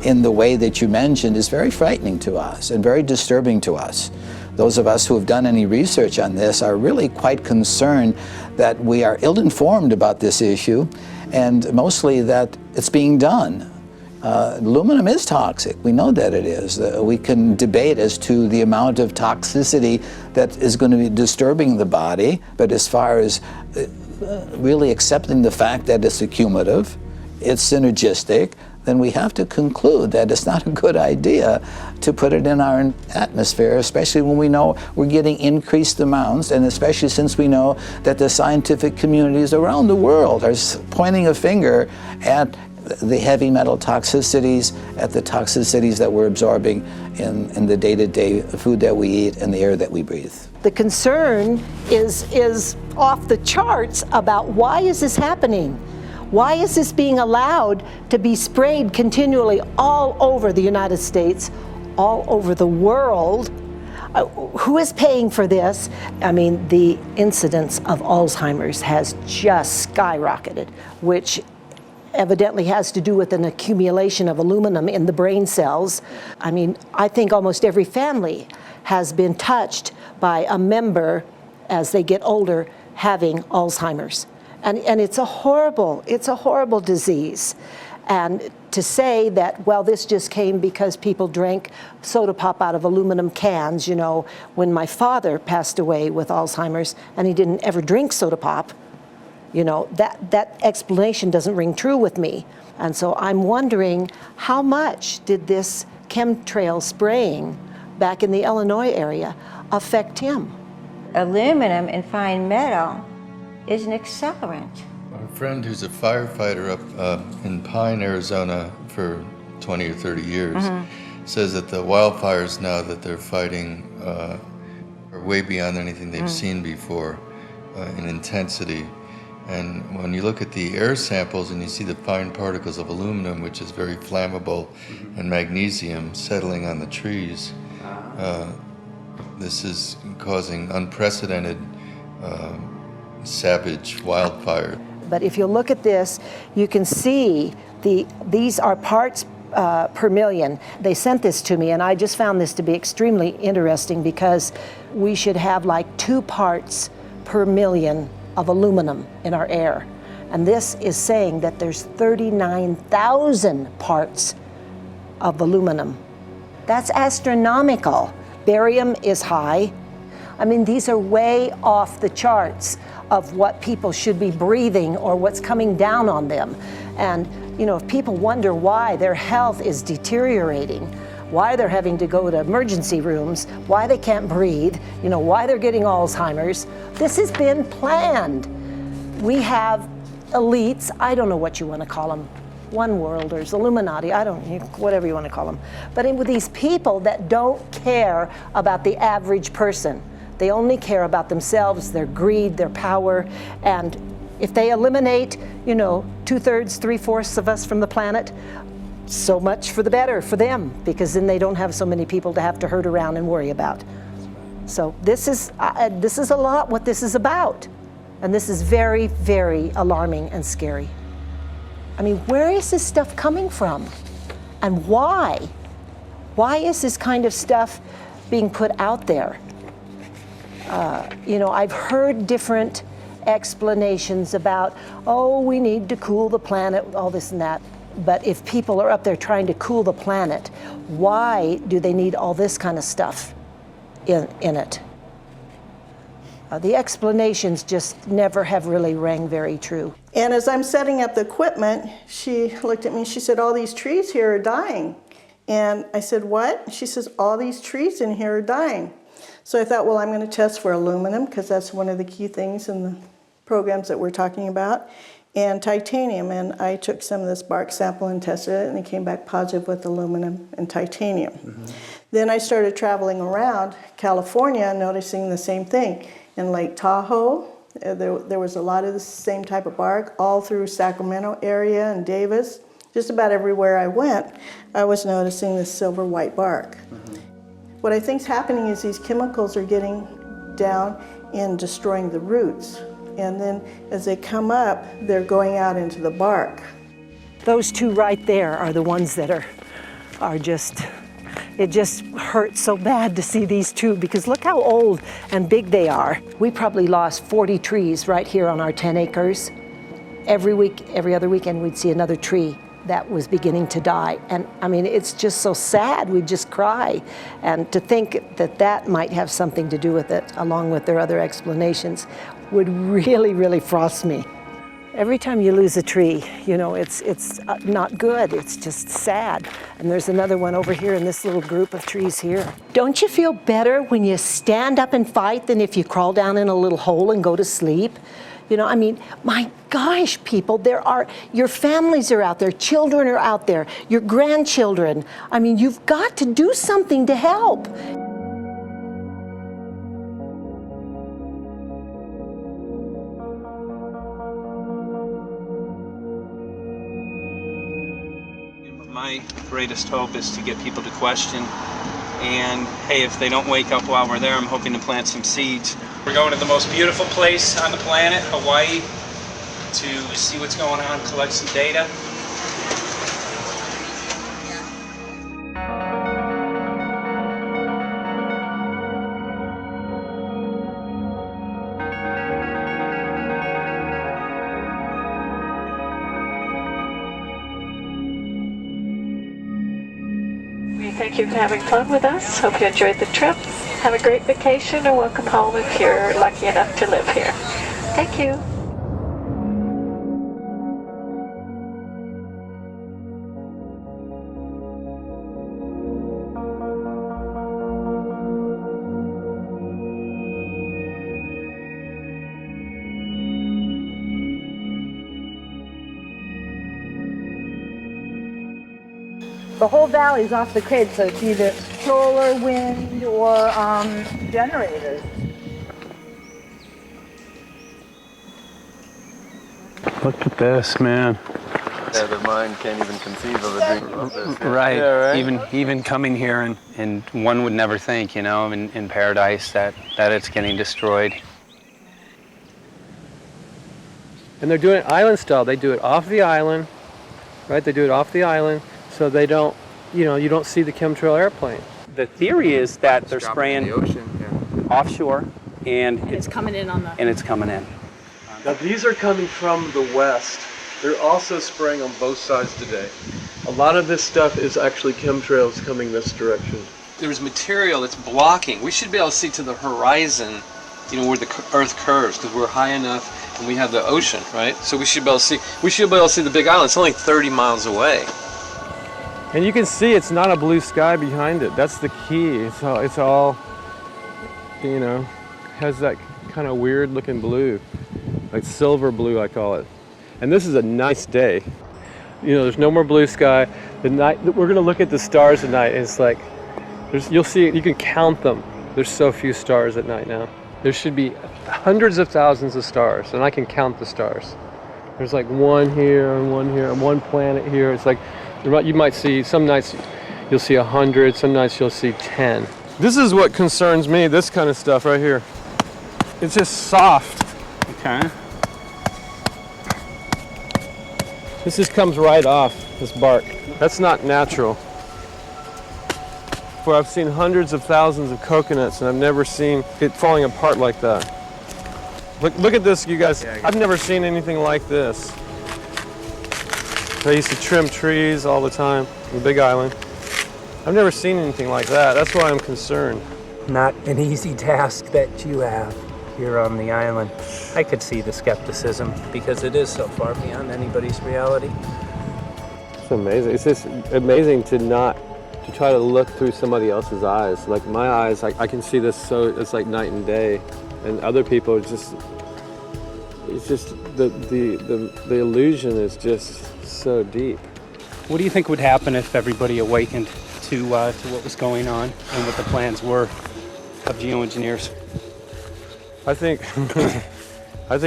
in the way that you mentioned is very frightening to us and very disturbing to us. Those of us who have done any research on this are really quite concerned that we are ill-informed about this issue, and mostly that it's being done. Aluminum is toxic. We know that it is. We can debate as to the amount of toxicity that is going to be disturbing the body, but as far as really accepting the fact that it's accumulative, it's synergistic, then we have to conclude that it's not a good idea to put it in our atmosphere, especially when we know we're getting increased amounts, and especially since we know that the scientific communities around the world are pointing a finger at the heavy metal toxicities, at the toxicities that we're absorbing in the day-to-day food that we eat and the air that we breathe. The concern is off the charts about why is this happening? Why is this being allowed to be sprayed continually all over the United States, all over the world? Who is paying for this? I mean, the incidence of Alzheimer's has just skyrocketed, which evidently has to do with an accumulation of aluminum in the brain cells. I mean, I think almost every family has been touched by a member as they get older having Alzheimer's. And it's a horrible disease. And to say that, well, this just came because people drank soda pop out of aluminum cans, you know, when my father passed away with Alzheimer's and he didn't ever drink soda pop, you know, that explanation doesn't ring true with me. And so I'm wondering, how much did this chemtrail spraying back in the Illinois area affect him? Aluminum and fine metal is an accelerant. Our friend who's a firefighter up in Pine, Arizona for 20 or 30 years says that the wildfires now that they're fighting are way beyond anything they've seen before in intensity. And when you look at the air samples and you see the fine particles of aluminum, which is very flammable, and magnesium settling on the trees, this is causing unprecedented savage wildfire. But if you look at this, you can see these are parts per million. They sent this to me, and I just found this to be extremely interesting because we should have like 2 parts per million of aluminum in our air. And this is saying that there's 39,000 parts of aluminum. That's astronomical. Barium is high. I mean, these are way off the charts of what people should be breathing or what's coming down on them. And, you know, if people wonder why their health is deteriorating, why they're having to go to emergency rooms, why they can't breathe, you know, why they're getting Alzheimer's, this has been planned. We have elites, I don't know what you want to call them, one worlders, Illuminati, I don't, whatever you want to call them. But with these people that don't care about the average person. They only care about themselves, their greed, their power, and if they eliminate, you know, 2/3, 3/4 of us from the planet, so much for the better for them, because then they don't have so many people to have to herd around and worry about. So this is a lot what this is about, and this is very, very alarming and scary. I mean, where is this stuff coming from, and why? Why is this kind of stuff being put out there? You know, I've heard different explanations about, oh, we need to cool the planet, all this and that. But if people are up there trying to cool the planet, why do they need all this kind of stuff in it? The explanations just never have really rang very true. And as I'm setting up the equipment, she looked at me, she said, all these trees here are dying. And I said, what? She says, all these trees in here are dying. So I thought, well, I'm going to test for aluminum, because that's one of the key things in the programs that we're talking about, and titanium. And I took some of this bark sample and tested it, and it came back positive with aluminum and titanium. Then I started traveling around California, noticing the same thing. In Lake Tahoe, there was a lot of the same type of bark, all through Sacramento area and Davis. Just about everywhere I went, I was noticing this silver white bark. What I think is happening is these chemicals are getting down and destroying the roots. And then as they come up, they're going out into the bark. Those 2 right there are the ones that are just, it just hurts so bad to see these 2, because look how old and big they are. We probably lost 40 trees right here on our 10 acres. Every week, every other weekend, we'd see another tree that was beginning to die. And I mean, it's just so sad, we'd just cry. And to think that that might have something to do with it, along with their other explanations, would really, really frost me. Every time you lose a tree, you know, it's not good, it's just sad. And there's another one over here in this little group of trees here. Don't you feel better when you stand up and fight than if you crawl down in a little hole and go to sleep? You know, I mean, my gosh, people, your families are out there, children are out there, your grandchildren. I mean, you've got to do something to help. My greatest hope is to get people to question. And hey, if they don't wake up while we're there, I'm hoping to plant some seeds. We're going to the most beautiful place on the planet, Hawaii, to see what's going on, collect some data. Thank you for having fun with us. Hope you enjoyed the trip. Have a great vacation and welcome home if you're lucky enough to live here. Thank you. The whole valley's off the grid, so it's either solar, wind, or generators. Look at this, man. Yeah, the mind can't even conceive of a dream of this. Right. Yeah, right. Even coming here, and one would never think, you know, in paradise that it's getting destroyed. And they're doing it island style. They do it off the island, right? They do it off the island, so they don't, you know, you don't see the chemtrail airplane. The theory is that they're spraying the ocean, offshore, and It's coming in on the... and it's coming in. Now these are coming from the west. They're also spraying on both sides today. A lot of this stuff is actually chemtrails coming this direction. There's material that's blocking. We should be able to see to the horizon, you know, where the Earth curves, because we're high enough and we have the ocean, right? So we should be able to see. We should be able to see the Big Island. It's only 30 miles away. And you can see it's not a blue sky behind it. That's the key. It's all, you know, has that kind of weird looking blue, like silver blue, I call it. And this is a nice day. You know, there's no more blue sky. The night, we're gonna look at the stars at night, and it's like, you'll see, you can count them. There's so few stars at night now. There should be hundreds of thousands of stars, and I can count the stars. There's like one here, and one planet here. It's like, you might see, some nights you'll see 100, some nights you'll see 10. This is what concerns me, this kind of stuff right here. It's just soft. Okay. This just comes right off, this bark. That's not natural. For I've seen hundreds of thousands of coconuts, and I've never seen it falling apart like that. Look at this, you guys. I've never seen anything like this. I used to trim trees all the time on the Big Island. I've never seen anything like that. That's why I'm concerned. Not an easy task that you have here on the island. I could see the skepticism because it is so far beyond anybody's reality. It's amazing. It's just amazing to try to look through somebody else's eyes. Like my eyes, I can see this, so it's like night and day. And other people, it's just the illusion is just so deep. What do you think would happen if everybody awakened to what was going on and what the plans were of geoengineers? I think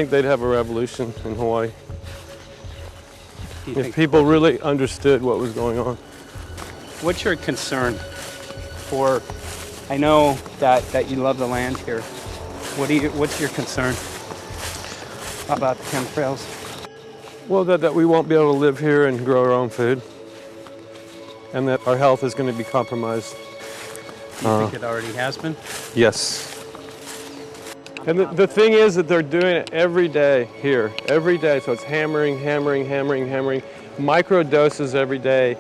they'd have a revolution in Hawaii. If people really understood what was going on. What's your concern for, I know that you love the land here. What's your concern about the chemtrails? Well, that we won't be able to live here and grow our own food. And that our health is going to be compromised. Do you think it already has been? Yes. And the thing is that they're doing it every day here, every day. So it's hammering, micro doses every day.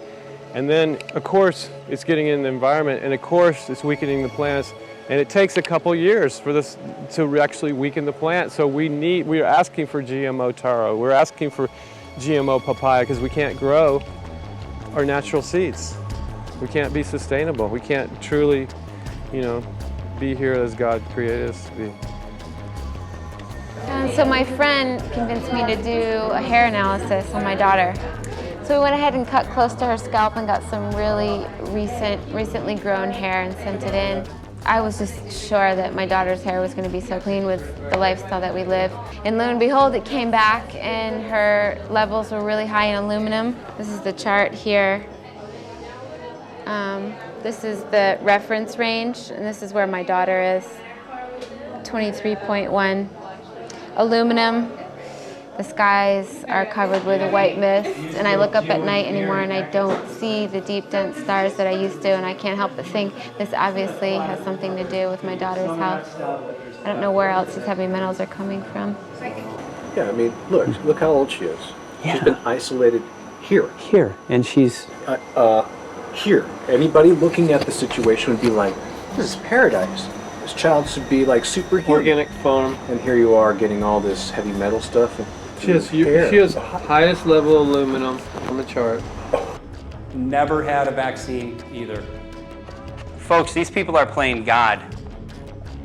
And then, of course, it's getting in the environment, and of course, it's weakening the plants. And it takes a couple years for this to actually weaken the plant. So we are asking for GMO taro. We're asking for GMO papaya because we can't grow our natural seeds. We can't be sustainable. We can't truly, you know, be here as God created us to be. So my friend convinced me to do a hair analysis on my daughter. So we went ahead and cut close to her scalp and got some really recently grown hair and sent it in. I was just sure that my daughter's hair was going to be so clean with the lifestyle that we live. And lo and behold, it came back and her levels were really high in aluminum. This is the chart here. This is the reference range, and this is where my daughter is. 23.1. Aluminum. The skies are covered with a white mist, and I look up at night anymore and I don't see the deep, dense stars that I used to, and I can't help but think this obviously has something to do with my daughter's health. I don't know where else these heavy metals are coming from. Yeah, I mean, look how old she is. Yeah. She's been isolated here. Here, and she's... Here. Anybody looking at the situation would be like, this is paradise. This child should be like superhuman. Organic farm. And here you are getting all this heavy metal stuff. She has highest level aluminum on the chart. Never had a vaccine either. Folks, these people are playing God.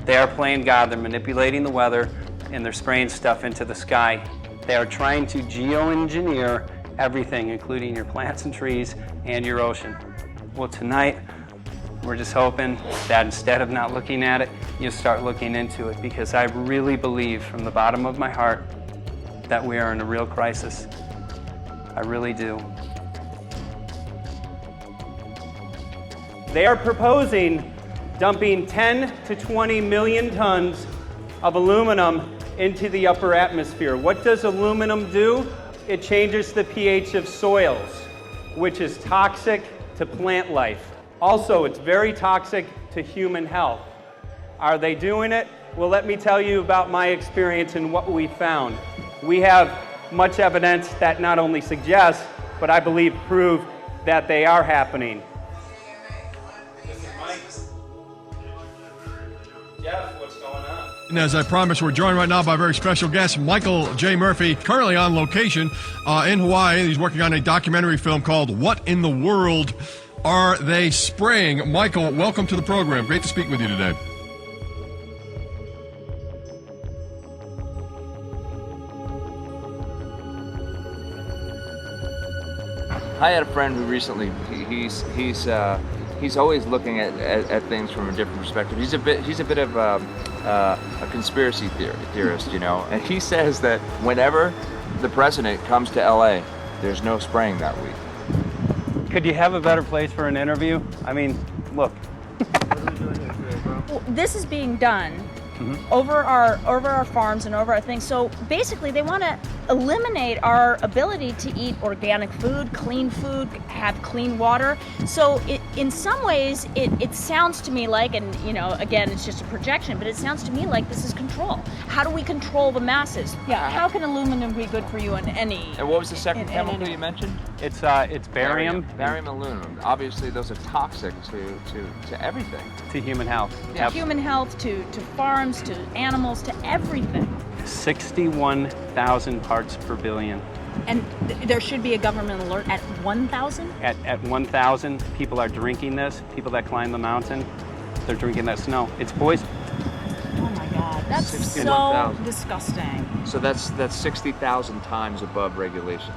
They are playing God. They're manipulating the weather and they're spraying stuff into the sky. They are trying to geoengineer everything, including your plants and trees and your ocean. Well, tonight, we're just hoping that instead of not looking at it, you'll start looking into it, because I really believe from the bottom of my heart that we are in a real crisis. I really do. They are proposing dumping 10 to 20 million tons of aluminum into the upper atmosphere. What does aluminum do? It changes the pH of soils, which is toxic to plant life. Also, it's very toxic to human health. Are they doing it? Well, let me tell you about my experience and what we found. We have much evidence that not only suggests, but I believe prove that they are happening. Jeff, what's going on? And as I promised, we're joined right now by a very special guest, Michael J. Murphy, currently on location in Hawaii. He's working on a documentary film called What in the World Are They Spraying? Michael, welcome to the program. Great to speak with you today. I had a friend who recently, he's always looking at things from a different perspective. He's a bit of a conspiracy theorist, you know, and he says that whenever the president comes to LA, there's no spraying that week. Could you have a better place for an interview? I mean, look. Well, this is being done over our farms and over our things. So basically, they want to eliminate our ability to eat organic food, have clean water. So in some ways, it sounds to me like, and you know, again, it's just a projection, but it sounds to me like this is control. How do we control the masses? Yeah. How can aluminum be good for you in any? And what was the second chemical you mentioned? It's barium. Barium and aluminum. Obviously, those are toxic to everything. To human health. To human health, to farms, to animals, to everything. 61,000 parts per billion. And there should be a government alert at 1,000? At 1,000, people are drinking this. People that climb the mountain, they're drinking that snow. It's poison. Oh my God, that's so disgusting. So that's 60,000 times above regulation.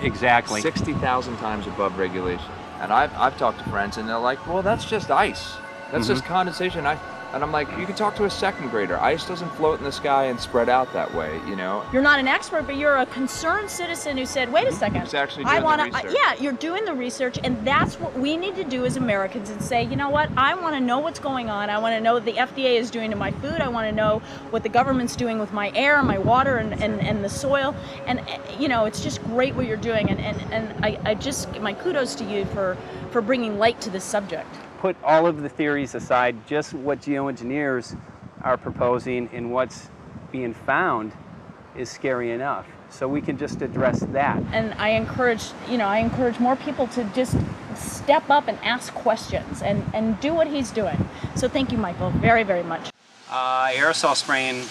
Exactly. 60,000 times above regulation. And I've talked to friends and they're like, well, that's just ice. That's just condensation. And I'm like, you can talk to a second grader. Ice doesn't float in the sky and spread out that way, you know? You're not an expert, but you're a concerned citizen who said, wait a second. Who's actually doing the research. Yeah, you're doing the research, and that's what we need to do as Americans and say, you know what, I want to know what's going on. I want to know what the FDA is doing to my food. I want to know what the government's doing with my air, my water, and the soil. And, you know, it's just great what you're doing. And I just, my kudos to you for bringing light to this subject. Put all of the theories aside, just what geoengineers are proposing and what's being found is scary enough. So we can just address that. And I encourage more people to just step up and ask questions and do what he's doing. So thank you, Michael, very, very much. Aerosol spraying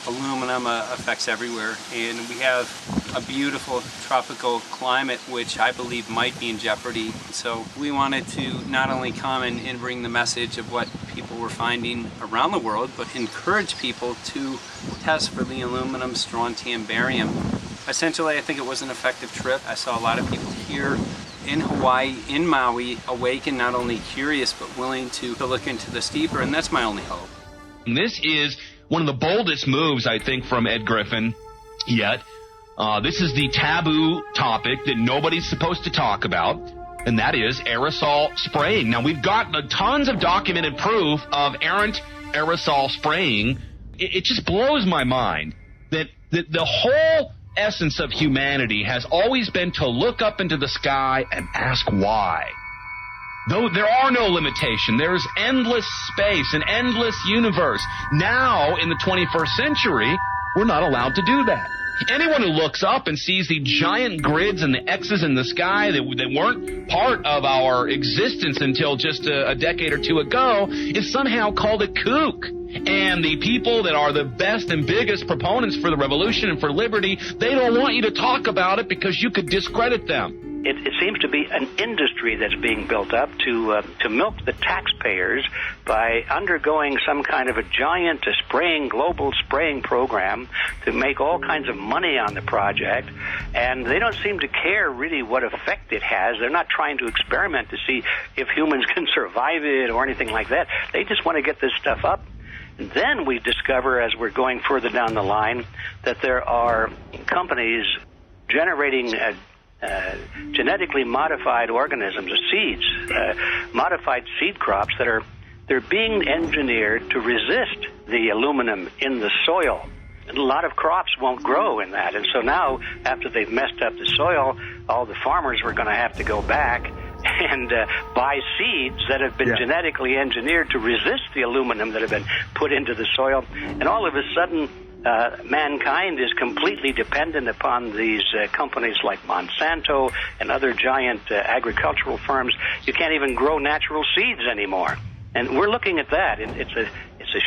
aluminum affects everywhere, and we have a beautiful tropical climate which I believe might be in jeopardy. So we wanted to not only come and bring the message of what people were finding around the world, but encourage people to test for the aluminum, strontium, barium. Essentially, I think it was an effective trip. I saw a lot of people here in Hawaii, in Maui, awake and not only curious, but willing to look into this deeper, and that's my only hope. This is one of the boldest moves, I think, from Ed Griffin yet. This is the taboo topic that nobody's supposed to talk about, and that is aerosol spraying. Now, we've got tons of documented proof of errant aerosol spraying. It just blows my mind that the whole essence of humanity has always been to look up into the sky and ask why. Though there are no limitation, there's endless space, an endless universe. Now, in the 21st century, we're not allowed to do that. Anyone who looks up and sees the giant grids and the X's in the sky that weren't part of our existence until just a decade or two ago is somehow called a kook. And the people that are the best and biggest proponents for the revolution and for liberty, they don't want you to talk about it because you could discredit them. It seems to be an industry that's being built up to milk the taxpayers by undergoing some kind of a giant global spraying program to make all kinds of money on the project, and they don't seem to care really what effect it has. They're not trying to experiment to see if humans can survive it or anything like that. They just want to get this stuff up. And then we discover, as we're going further down the line, that there are companies generating genetically modified organisms, or seeds, modified seed crops they're being engineered to resist the aluminum in the soil. And a lot of crops won't grow in that. And so now, after they've messed up the soil, all the farmers were going to have to go back and buy seeds that have been genetically engineered to resist the aluminum that have been put into the soil. And all of a sudden, mankind is completely dependent upon these companies like Monsanto and other giant agricultural firms. You can't even grow natural seeds anymore. And we're looking at that. It's a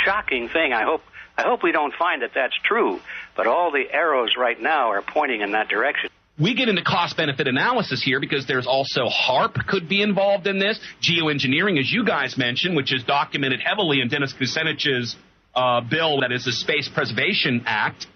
shocking thing. I hope we don't find that that's true. But all the arrows right now are pointing in that direction. We get into cost-benefit analysis here because there's also HARP could be involved in this. Geoengineering, as you guys mentioned, which is documented heavily in Dennis Kucinich's bill, that is the Space Preservation Act,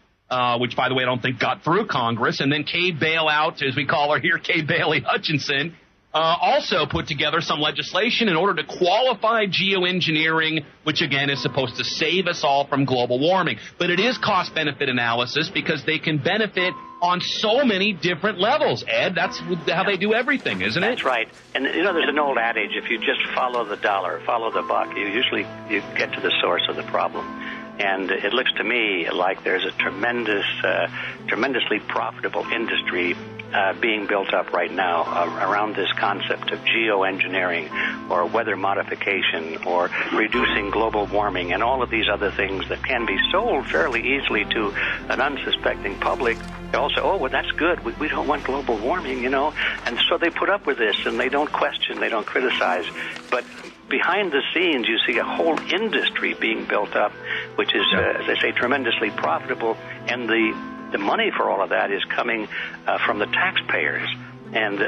which, by the way, I don't think got through Congress. And then Kay Bailout, as we call her here, Kay Bailey Hutchinson, also put together some legislation in order to qualify geoengineering, which, again, is supposed to save us all from global warming. But it is cost-benefit analysis because they can benefit on so many different levels. Ed, that's how they do everything, isn't it? That's right. And, there's an old adage, if you just follow the dollar, follow the buck, you get to the source of the problem. And it looks to me like there's a tremendously profitable industry being built up right now around this concept of geoengineering or weather modification or reducing global warming and all of these other things that can be sold fairly easily to an unsuspecting public. They all say, oh, well, that's good. We don't want global warming, And so they put up with this, and they don't question, they don't criticize. But behind the scenes, you see a whole industry being built up, which is, as I say, tremendously profitable. And the money for all of that is coming from the taxpayers. And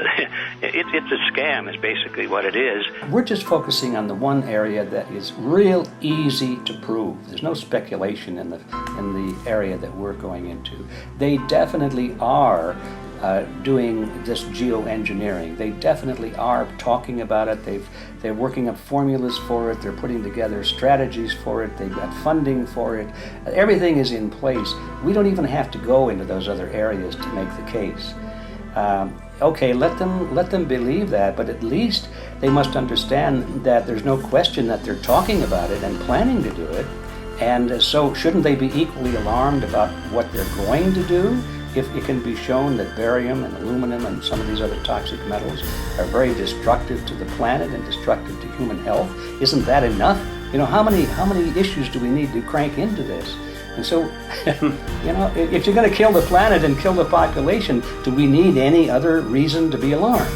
it's a scam is basically what it is. We're just focusing on the one area that is real easy to prove. There's no speculation in the area that we're going into. They definitely are doing this geoengineering. They definitely are talking about it. They're working up formulas for it. They're putting together strategies for it. They've got funding for it. Everything is in place. We don't even have to go into those other areas to make the case. Okay, let them believe that, but at least they must understand that there's no question that they're talking about it and planning to do it. And so shouldn't they be equally alarmed about what they're going to do if it can be shown that barium and aluminum and some of these other toxic metals are very destructive to the planet and destructive to human health? Isn't that enough? How many issues do we need to crank into this? And so, if you're going to kill the planet and kill the population, do we need any other reason to be alarmed?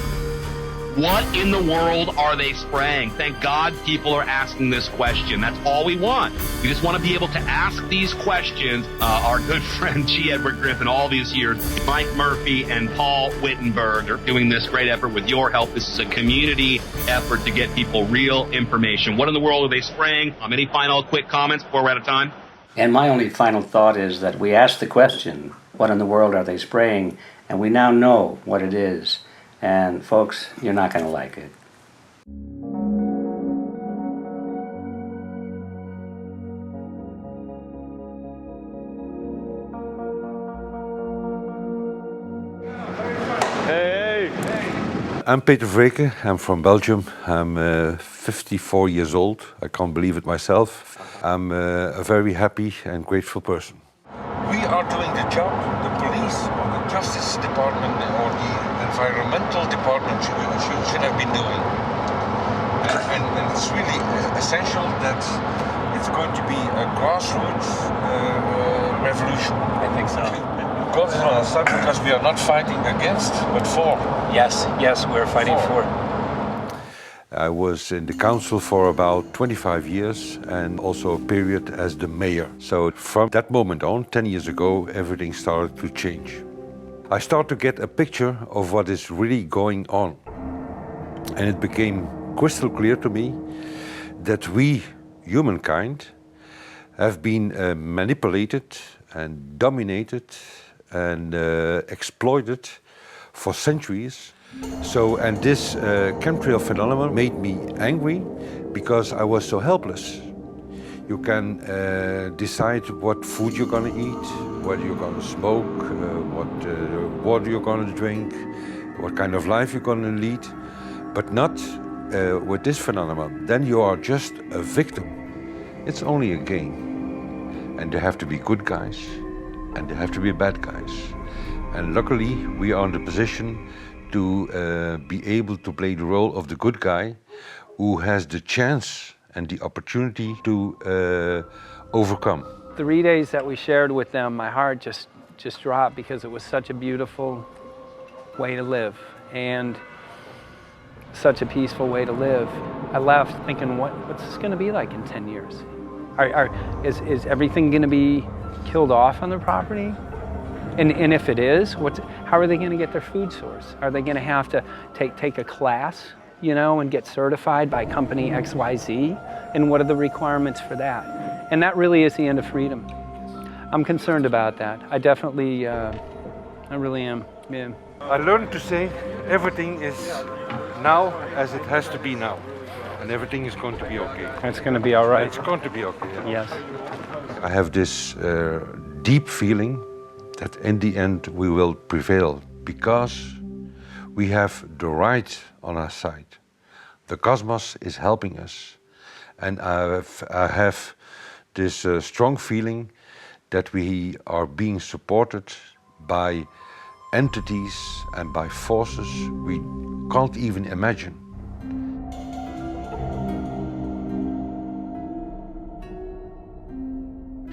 What in the world are they spraying? Thank God people are asking this question. That's all we want. We just want to be able to ask these questions. Our good friend G. Edward Griffin, all these years, Mike Murphy and Paul Wittenberg are doing this great effort with your help. This is a community effort to get people real information. What in the world are they spraying? Any final quick comments before we're out of time? And my only final thought is that we asked the question, what in the world are they spraying? And we now know what it is. And folks, you're not going to like it. I'm Peter Vreke. I'm from Belgium. I'm 54 years old. I can't believe it myself. I'm a very happy and grateful person. We are doing the job the police or the Justice Department or the Environmental Department should have been doing. And it's really essential that it's going to be a grassroots revolution. I think so. God is on our side because we are not fighting against, but for. Yes, we're fighting for. I was in the council for about 25 years and also a period as the mayor. So from that moment on, 10 years ago, everything started to change. I start to get a picture of what is really going on. And it became crystal clear to me that we, humankind, have been manipulated and dominated and exploited for centuries. And this chemtrail phenomenon made me angry because I was so helpless. You can decide what food you're gonna eat, whether you're gonna smoke, what water you're gonna drink, what kind of life you're gonna lead, but not with this phenomenon. Then you are just a victim. It's only a game. And there have to be good guys, and there have to be bad guys. And luckily, we are in the position to be able to play the role of the good guy who has the chance and the opportunity to overcome. 3 days that we shared with them, my heart just dropped because it was such a beautiful way to live and such a peaceful way to live. I left thinking, what's this going to be like in 10 years? Is everything going to be killed off on the property? And if it is, how are they going to get their food source? Are they going to have to take a class, you know, and get certified by company XYZ? And what are the requirements for that? And that really is the end of freedom. I'm concerned about that. I definitely, I really am, yeah. I learned to say everything is now as it has to be now. And everything is going to be okay. It's going to be all right. It's going to be okay. Yeah. Yes. I have this deep feeling that in the end we will prevail because we have the right on our side. The cosmos is helping us. And I have this strong feeling that we are being supported by entities and by forces we can't even imagine.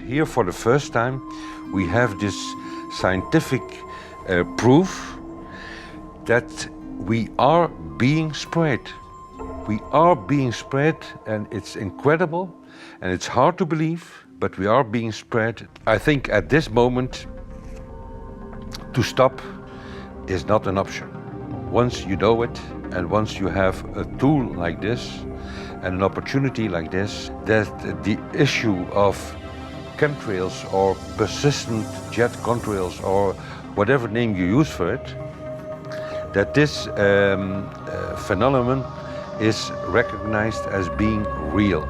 Here for the first time we have this scientific proof that we are being spread. We are being spread, and it's incredible and it's hard to believe, but we are being spread. I think at this moment to stop is not an option. Once you know it and once you have a tool like this and an opportunity like this, that the issue of chemtrails or persistent jet contrails or whatever name you use for it, that this phenomenon is recognized as being real,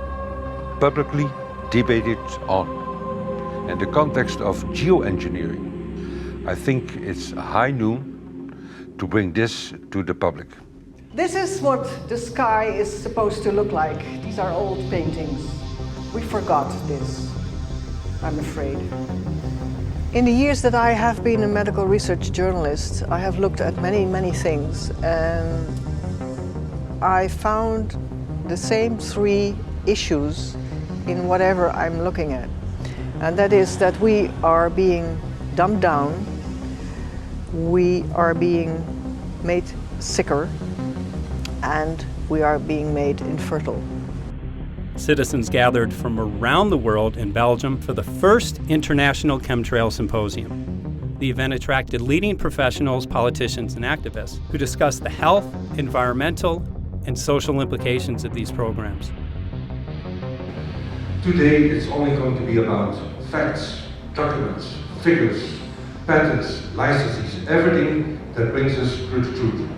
publicly debated on. In the context of geoengineering, I think it's high noon to bring this to the public. This is what the sky is supposed to look like. These are old paintings. We forgot this, I'm afraid. In the years that I have been a medical research journalist, I have looked at many, many things, and I found the same three issues in whatever I'm looking at. And that is that we are being dumbed down, we are being made sicker, and we are being made infertile. Citizens gathered from around the world in Belgium for the first International Chemtrail Symposium. The event attracted leading professionals, politicians, and activists who discussed the health, environmental, and social implications of these programs. Today it's only going to be about facts, documents, figures, patents, licenses, everything that brings us to the truth.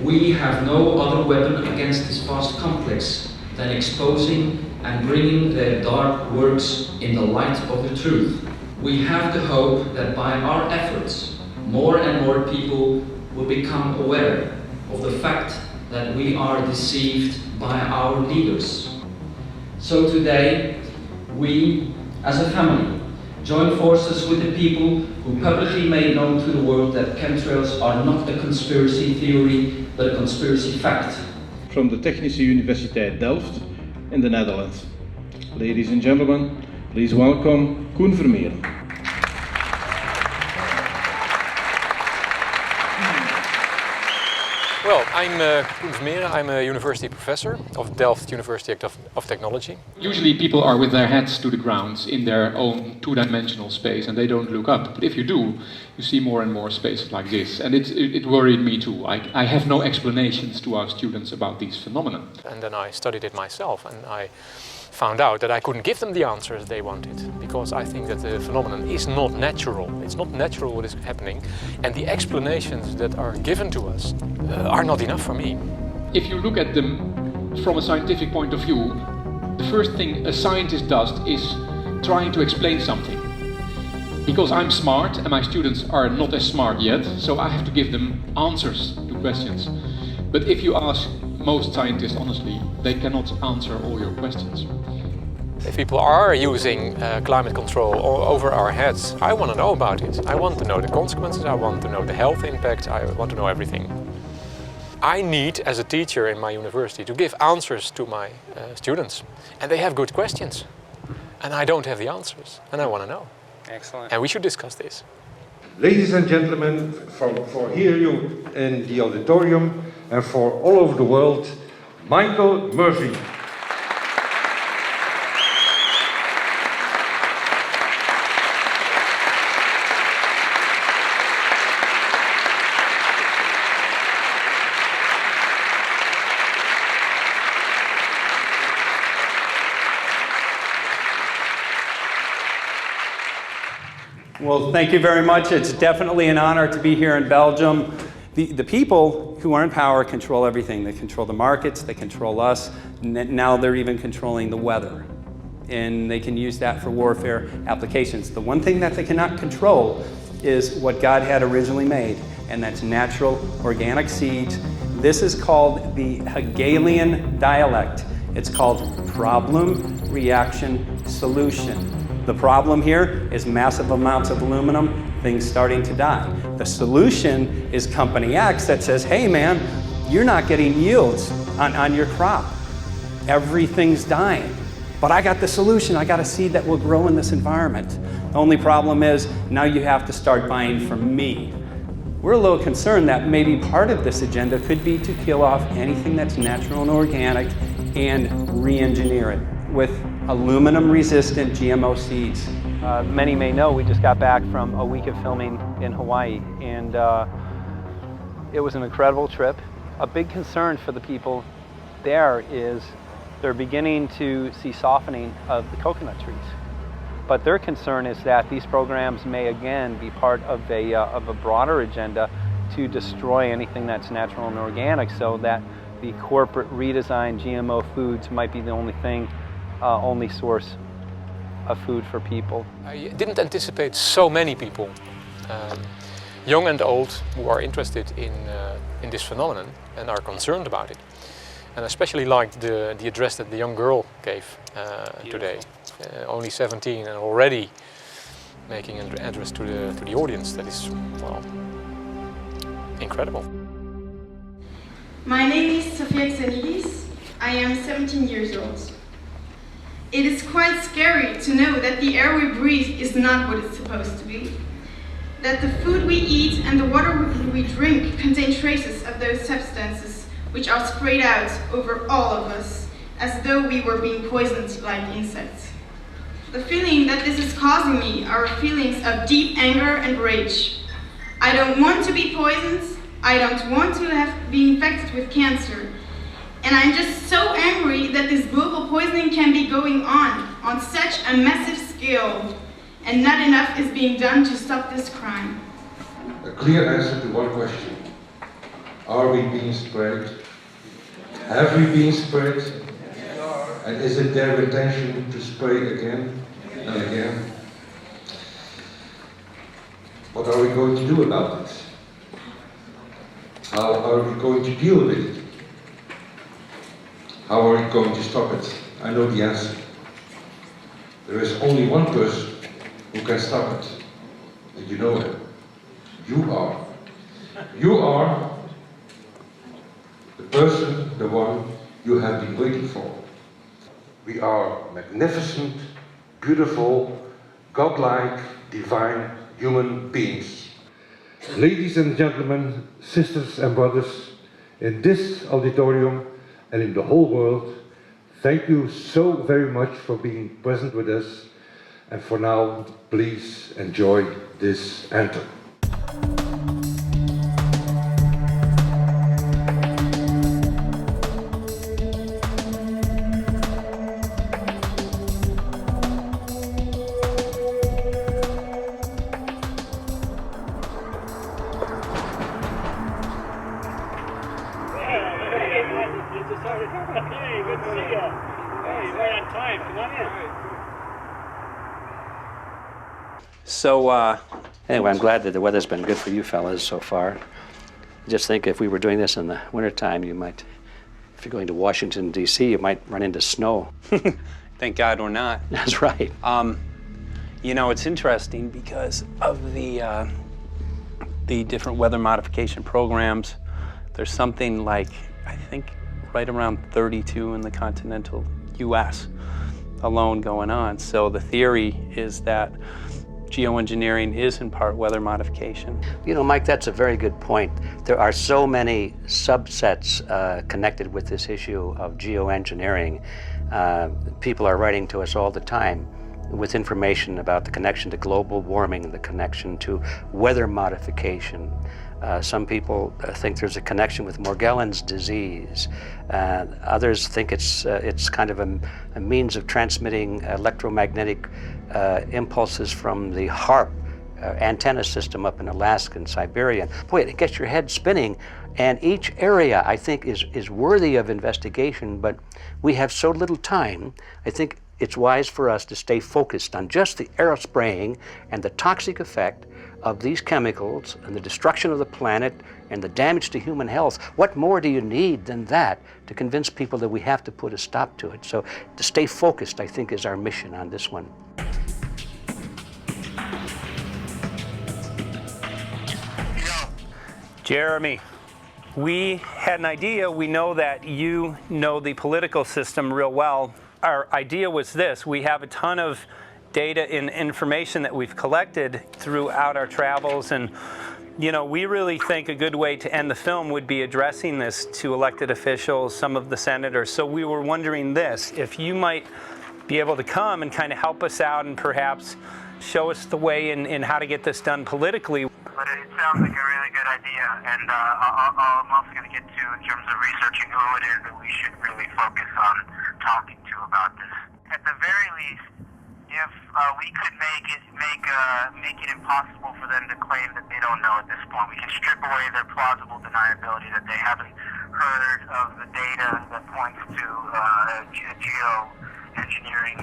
We have no other weapon against this vast complex than exposing and bringing their dark works in the light of the truth. We have the hope that by our efforts, more and more people will become aware of the fact that we are deceived by our leaders. So today, we, as a family, join forces with the people who publicly made known to the world that chemtrails are not a conspiracy theory, but a conspiracy fact. From the Technische Universiteit Delft in the Netherlands. Ladies and gentlemen, please welcome Koen Vermeeren. Well, I'm Koen Vermeeren. I'm a university professor of Delft University of Technology. Usually people are with their heads to the ground in their own two-dimensional space and they don't look up. But if you do, you see more and more spaces like this. And it worried me too. I have no explanations to our students about these phenomena. And then I studied it myself and I found out that I couldn't give them the answers they wanted because I think that the phenomenon is not natural. It's not natural what is happening, and the explanations that are given to us are not enough for me. If you look at them from a scientific point of view, the first thing a scientist does is trying to explain something. Because I'm smart and my students are not as smart yet, so I have to give them answers to questions. But if you ask most scientists honestly, they cannot answer all your questions. If people are using climate control over our heads, I want to know about it. I want to know the consequences, I want to know the health impact, I want to know everything. I need, as a teacher in my university, to give answers to my students. And they have good questions. And I don't have the answers, and I want to know. Excellent. And we should discuss this. Ladies and gentlemen, for here you in the auditorium and for all over the world, Michael Murphy. Well, thank you very much. It's definitely an honor to be here in Belgium. The people who are in power control everything. They control the markets, they control us. Now they're even controlling the weather. And they can use that for warfare applications. The one thing that they cannot control is what God had originally made, and that's natural organic seeds. This is called the Hegelian dialect. It's called problem, reaction, solution. The problem here is massive amounts of aluminum, things starting to die. The solution is company X that says, hey man, you're not getting yields on your crop. Everything's dying. But I got the solution, I got a seed that will grow in this environment. The only problem is now you have to start buying from me. We're a little concerned that maybe part of this agenda could be to kill off anything that's natural and organic and re-engineer it with aluminum-resistant GMO seeds. Many may know we just got back from a week of filming in Hawaii, and it was an incredible trip. A big concern for the people there is they're beginning to see softening of the coconut trees. But their concern is that these programs may again be part of a broader agenda to destroy anything that's natural and organic, so that the corporate redesigned GMO foods might be the only source of food for people. I didn't anticipate so many people, young and old, who are interested in this phenomenon and are concerned about it. And I especially liked the address that the young girl gave today. Only 17 and already making an address to the audience. That is, well, incredible. My name is Sofia Xenidis. I am 17 years old. It is quite scary to know that the air we breathe is not what it's supposed to be. That the food we eat and the water we drink contain traces of those substances which are sprayed out over all of us, as though we were being poisoned like insects. The feeling that this is causing me are feelings of deep anger and rage. I don't want to be poisoned, I don't want to be infected with cancer, and I'm just so angry that this global poisoning can be going on such a massive scale, and not enough is being done to stop this crime. A clear answer to one question. Are we being sprayed? Have we been sprayed? And is it their intention to spray again and again? What are we going to do about it? How are we going to deal with it? How are we going to stop it? I know the answer. There is only one person who can stop it. And you know it. You are. You are the person, the one you have been waiting for. We are magnificent, beautiful, godlike, divine human beings. Ladies and gentlemen, sisters and brothers, in this auditorium and in the whole world, thank you so very much for being present with us. And for now, please enjoy this anthem. So anyway, I'm glad that the weather's been good for you fellas so far. Just think if we were doing this in the wintertime, you might, if you're going to Washington, D.C., you might run into snow. Thank God we're not. That's right. You know, it's interesting because of the different weather modification programs. There's something like, I think, right around 32 in the continental U.S. alone going on. So the theory is that geoengineering is in part weather modification. You know, Mike, that's a very good point. There are so many subsets connected with this issue of geoengineering. People are writing to us all the time with information about the connection to global warming and the connection to weather modification. Some people think there's a connection with Morgellons disease. Others think it's kind of a means of transmitting electromagnetic impulses from the HAARP antenna system up in Alaska and Siberia. Boy, it gets your head spinning. And each area, I think, is worthy of investigation, but we have so little time. I think it's wise for us to stay focused on just the aerospraying and the toxic effect of these chemicals and the destruction of the planet and the damage to human health. What more do you need than that to convince people that we have to put a stop to it? So to stay focused, I think, is our mission on this one. Jeremy, we had an idea. We know that you know the political system real well. Our idea was this: we have a ton of data and information that we've collected throughout our travels, and you know, we really think a good way to end the film would be addressing this to elected officials, some of the senators. So we were wondering this, if you might be able to come and kind of help us out and perhaps show us the way in how to get this done politically. But it sounds like a really good idea, and I'm also going to get to, in terms of researching who it is that we should really focus on talking to about this. At the very least, if we could make it impossible for them to claim that they don't know at this point, we can strip away their plausible deniability that they haven't heard of the data that points to geoengineering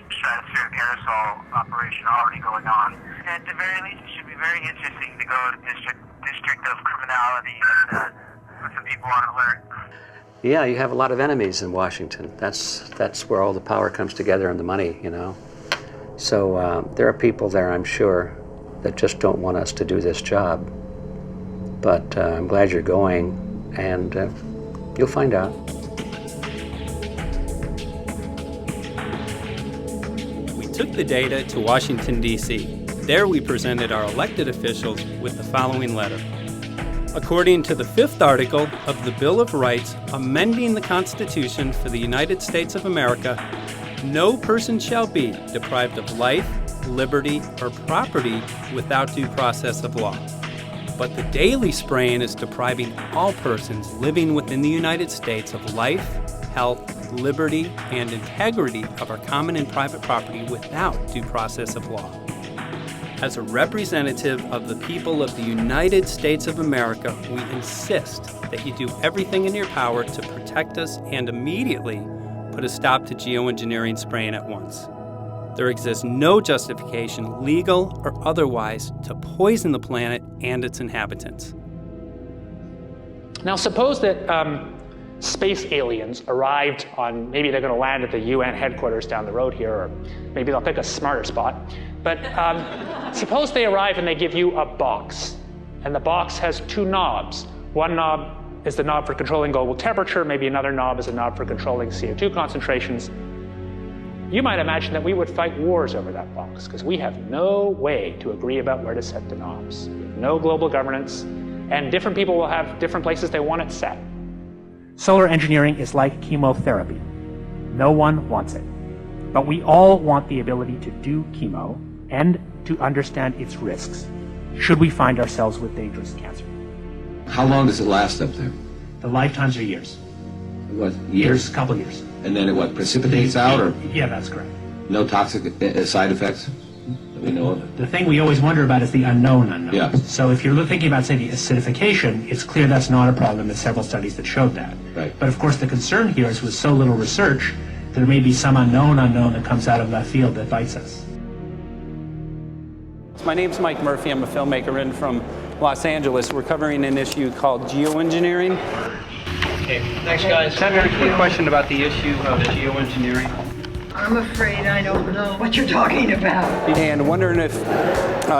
stratospheric aerosol operation already going on. At the very least, it should be very interesting to go to district of criminality and put some people on alert. Yeah, you have a lot of enemies in Washington. That's where all the power comes together and the money, you know. So there are people there, I'm sure, that just don't want us to do this job. But I'm glad you're going, and you'll find out. We took the data to Washington, D.C. There we presented our elected officials with the following letter. According to the 5th article of the Bill of Rights amending the Constitution for the United States of America, no person shall be deprived of life, liberty, or property without due process of law. But the daily spraying is depriving all persons living within the United States of life, health, liberty, and integrity of our common and private property without due process of law. As a representative of the people of the United States of America, we insist that you do everything in your power to protect us and immediately put a stop to geoengineering spraying at once. There exists no justification, legal or otherwise, to poison the planet and its inhabitants. Now suppose that space aliens arrived on, maybe they're going to land at the UN headquarters down the road here, or maybe they'll pick a smarter spot. But suppose they arrive and they give you a box, and the box has 2 knobs. One knob is the knob for controlling global temperature, maybe another knob is a knob for controlling CO2 concentrations. You might imagine that we would fight wars over that box, because we have no way to agree about where to set the knobs. We have no global governance, And different people will have different places they want it set. Solar engineering is like chemotherapy. No one wants it. But we all want the ability to do chemo and to understand its risks, should we find ourselves with dangerous cancer. How long does it last up there? The lifetimes are years. What, years? A couple years. And then it what, precipitates out, or Yeah, that's correct. no toxic side effects that we know of? The thing we always wonder about is the unknown unknown. Yeah. So if you're thinking about, say, the acidification, it's clear that's not a problem. There's several studies that showed that. Right. But of course, the concern here is with so little research, there may be some unknown that comes out of left field that bites us. My name's Mike Murphy. I'm a filmmaker in from Los Angeles. We're covering an issue called geoengineering. Okay, thanks guys. Senator, a question about the issue of geoengineering. I'm afraid I don't know what you're talking about. And wondering if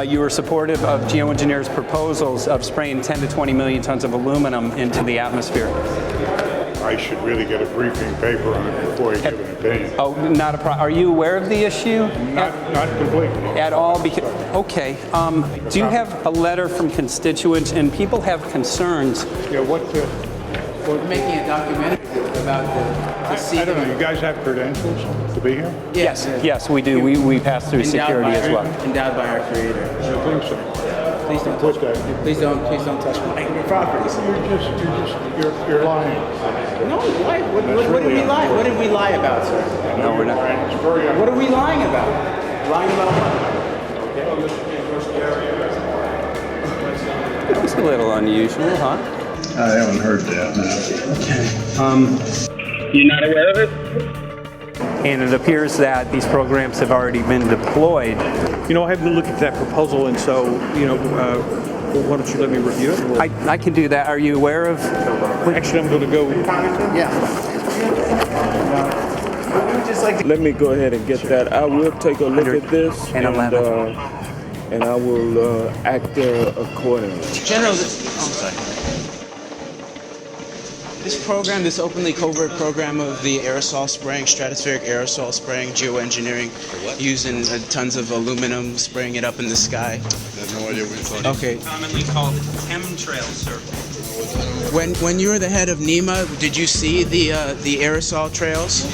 you were supportive of geoengineers' proposals of spraying 10 to 20 million tons of aluminum into the atmosphere. I should really get a briefing paper on it before I give an opinion. Oh, not a problem. Are you aware of the issue? Not completely. At all? Okay. Do you have a letter from constituents, and people have concerns? Yeah, We're making a documentary about the I don't know, you guys have credentials to be here? Yes. Yes, we do. We pass through security as well. Endowed by our creator. I think so. Please don't touch that. Please don't touch my property. You're lying. No, why? What did we lie? What did we lie about, sir? No, we're not. What are we lying about? Lying about what? That was a little unusual, huh? I haven't heard that. Okay. You're not aware of it? And it appears that these programs have already been deployed. You know, I haven't looked at that proposal, and so, why don't you let me review it? I can do that. Are you aware of? Actually, I'm going to go. Yeah. Let me go ahead and get that. I will take a look at this, and I will act accordingly. General, this program, this openly covert program of the aerosol spraying, stratospheric aerosol spraying, geoengineering, using tons of aluminum, spraying it up in the sky. I have no idea what you're talking about. Okay. Commonly called chemtrail, sir. When you were the head of NEMA, did you see the aerosol trails?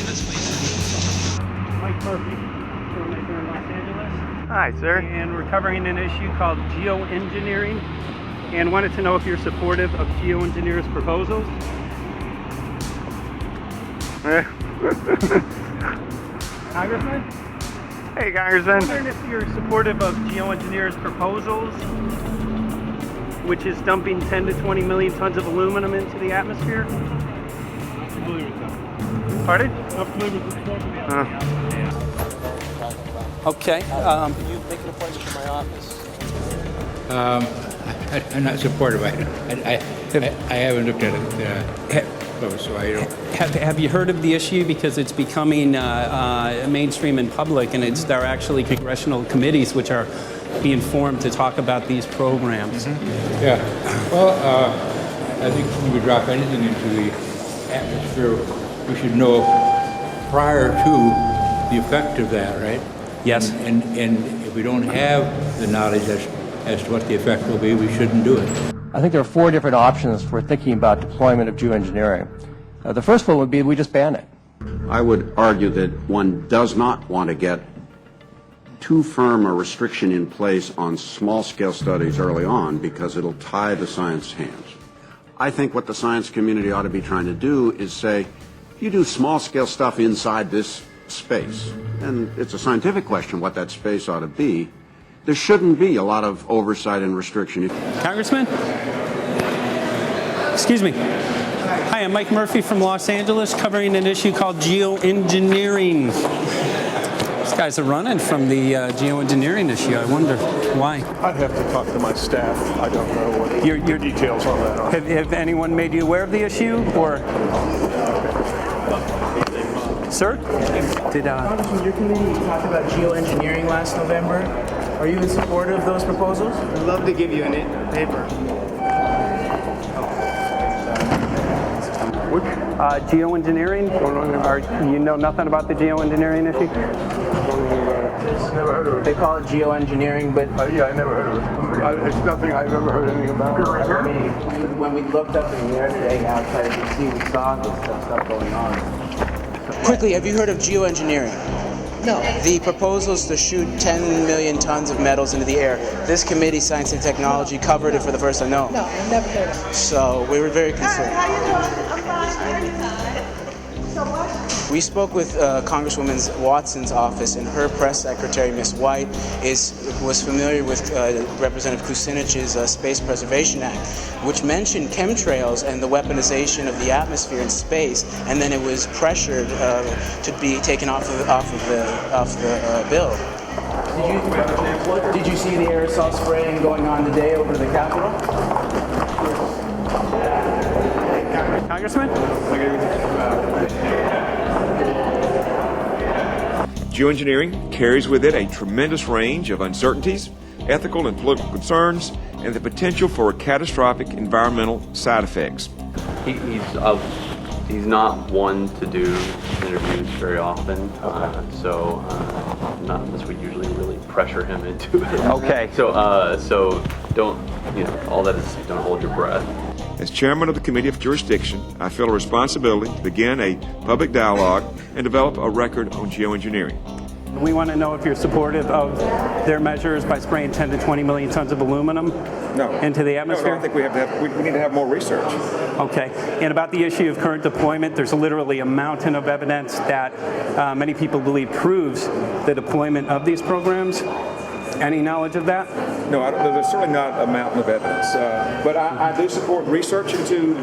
Mike Murphy, filmmaker in Los Angeles. Hi, sir. And we're covering an issue called geoengineering, and wanted to know if you're supportive of geoengineers' proposals. Congressman? Hey, Congressman. I'm wondering if you're supportive of geoengineers' proposals, which is dumping 10 to 20 million tons of aluminum into the atmosphere. Pardon? Okay. You make an appointment for my office. I'm not supportive of it. I haven't looked at it close, so I don't. Have you heard of the issue? Because it's becoming mainstream in public, and there are actually congressional committees which are being formed to talk about these programs. Mm-hmm. Yeah. Well, I think when we drop anything into the atmosphere, we should know prior to the effect of that, right? Yes. And if we don't have the knowledge as to what the effect will be, we shouldn't do it. I think there are 4 different options for thinking about deployment of geoengineering. The first one would be we just ban it. I would argue that one does not want to get too firm a restriction in place on small-scale studies early on because it'll tie the science hands. I think what the science community ought to be trying to do is say, you do small-scale stuff inside this space, and it's a scientific question what that space ought to be. There shouldn't be a lot of oversight and restriction. Congressman? Excuse me. Hi, I'm Mike Murphy from Los Angeles, covering an issue called geoengineering. These guys are running from the geoengineering issue. I wonder why. I'd have to talk to my staff. I don't know what the details on that are. Have anyone made you aware of the issue, or? Sir? Congressman, your committee talked about geoengineering last November. Are you in support of those proposals? I'd love to give you a paper. Geoengineering? You know nothing about the geoengineering issue? never heard of it. They call it geoengineering, but... Yeah, I never heard of it. It's nothing I've ever heard anything about. When we looked up in the air today outside the sea, we saw this stuff going on. Quickly, have you heard of geoengineering? No. The proposal is to shoot 10 million tons of metals into the air. This committee, Science and Technology, covered it for the first time. No. No, I've never heard of it. So we were very concerned. How you doing? I'm fine. How are you? So what? We spoke with Congresswoman Watson's office, and her press secretary, Ms. White, was familiar with Representative Kucinich's Space Preservation Act, which mentioned chemtrails and the weaponization of the atmosphere in space, and then it was pressured to be taken off the bill. Did you see the aerosol spraying going on today over the Capitol? Congressman? Geoengineering carries with it a tremendous range of uncertainties, ethical and political concerns, and the potential for catastrophic environmental side effects. He's not one to do interviews very often, so not unless we usually really pressure him into it. Okay. So don't, all that is, don't hold your breath. As chairman of the Committee of Jurisdiction, I feel a responsibility to begin a public dialogue and develop a record on geoengineering. We want to know if you're supportive of their measures by spraying 10 to 20 million tons of aluminum into the atmosphere? No, I think we need to have more research. Okay. And about the issue of current deployment, there's literally a mountain of evidence that many people believe proves the deployment of these programs. Any knowledge of that? No, there's certainly not a mountain of evidence. But I do support research into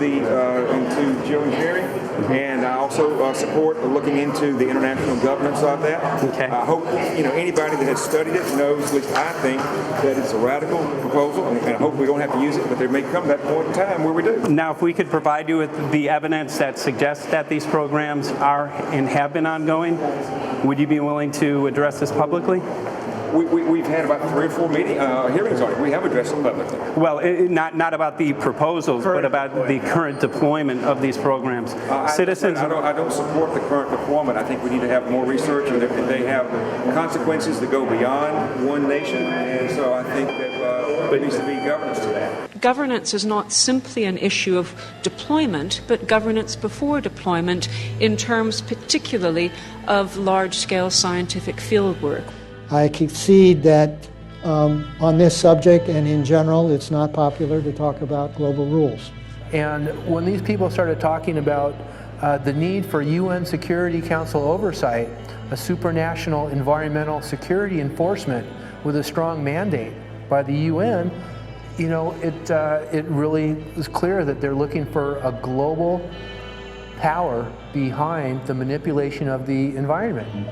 geoengineering, and I also support looking into the international governance of that. Okay. I hope anybody that has studied it knows, at least I think, that it's a radical proposal, and I hope we don't have to use it, but there may come that point in time where we do. Now, if we could provide you with the evidence that suggests that these programs are and have been ongoing, would you be willing to address this publicly? We've had about 3 or 4 hearings on it. We have addressed it publicly. Well, not about the proposals, but about the current deployment of these programs. Citizens. I don't support the current deployment. I think we need to have more research, and they have consequences that go beyond one nation. And so I think that there needs to be governance to that. Governance is not simply an issue of deployment, but governance before deployment in terms particularly of large-scale scientific fieldwork. I concede that on this subject and in general, it's not popular to talk about global rules. And when these people started talking about the need for UN Security Council oversight, a supranational environmental security enforcement with a strong mandate by the UN, it really was clear that they're looking for a global power behind the manipulation of the environment.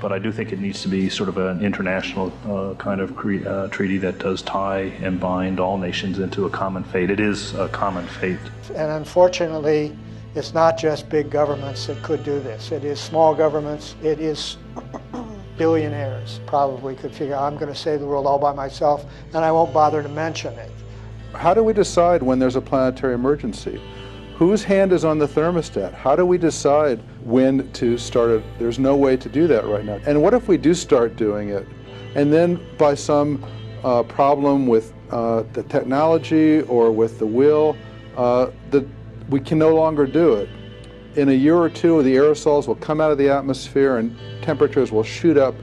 But I do think it needs to be sort of an international kind of treaty that does tie and bind all nations into a common fate. It is a common fate. And unfortunately, it's not just big governments that could do this. It is small governments. It is billionaires probably could figure, I'm going to save the world all by myself, and I won't bother to mention it. How do we decide when there's a planetary emergency? Whose hand is on the thermostat? How do we decide when to start it? There's no way to do that right now. And what if we do start doing it, and then by some problem with the technology or with the will, that we can no longer do it? In a year or two, the aerosols will come out of the atmosphere and temperatures will shoot up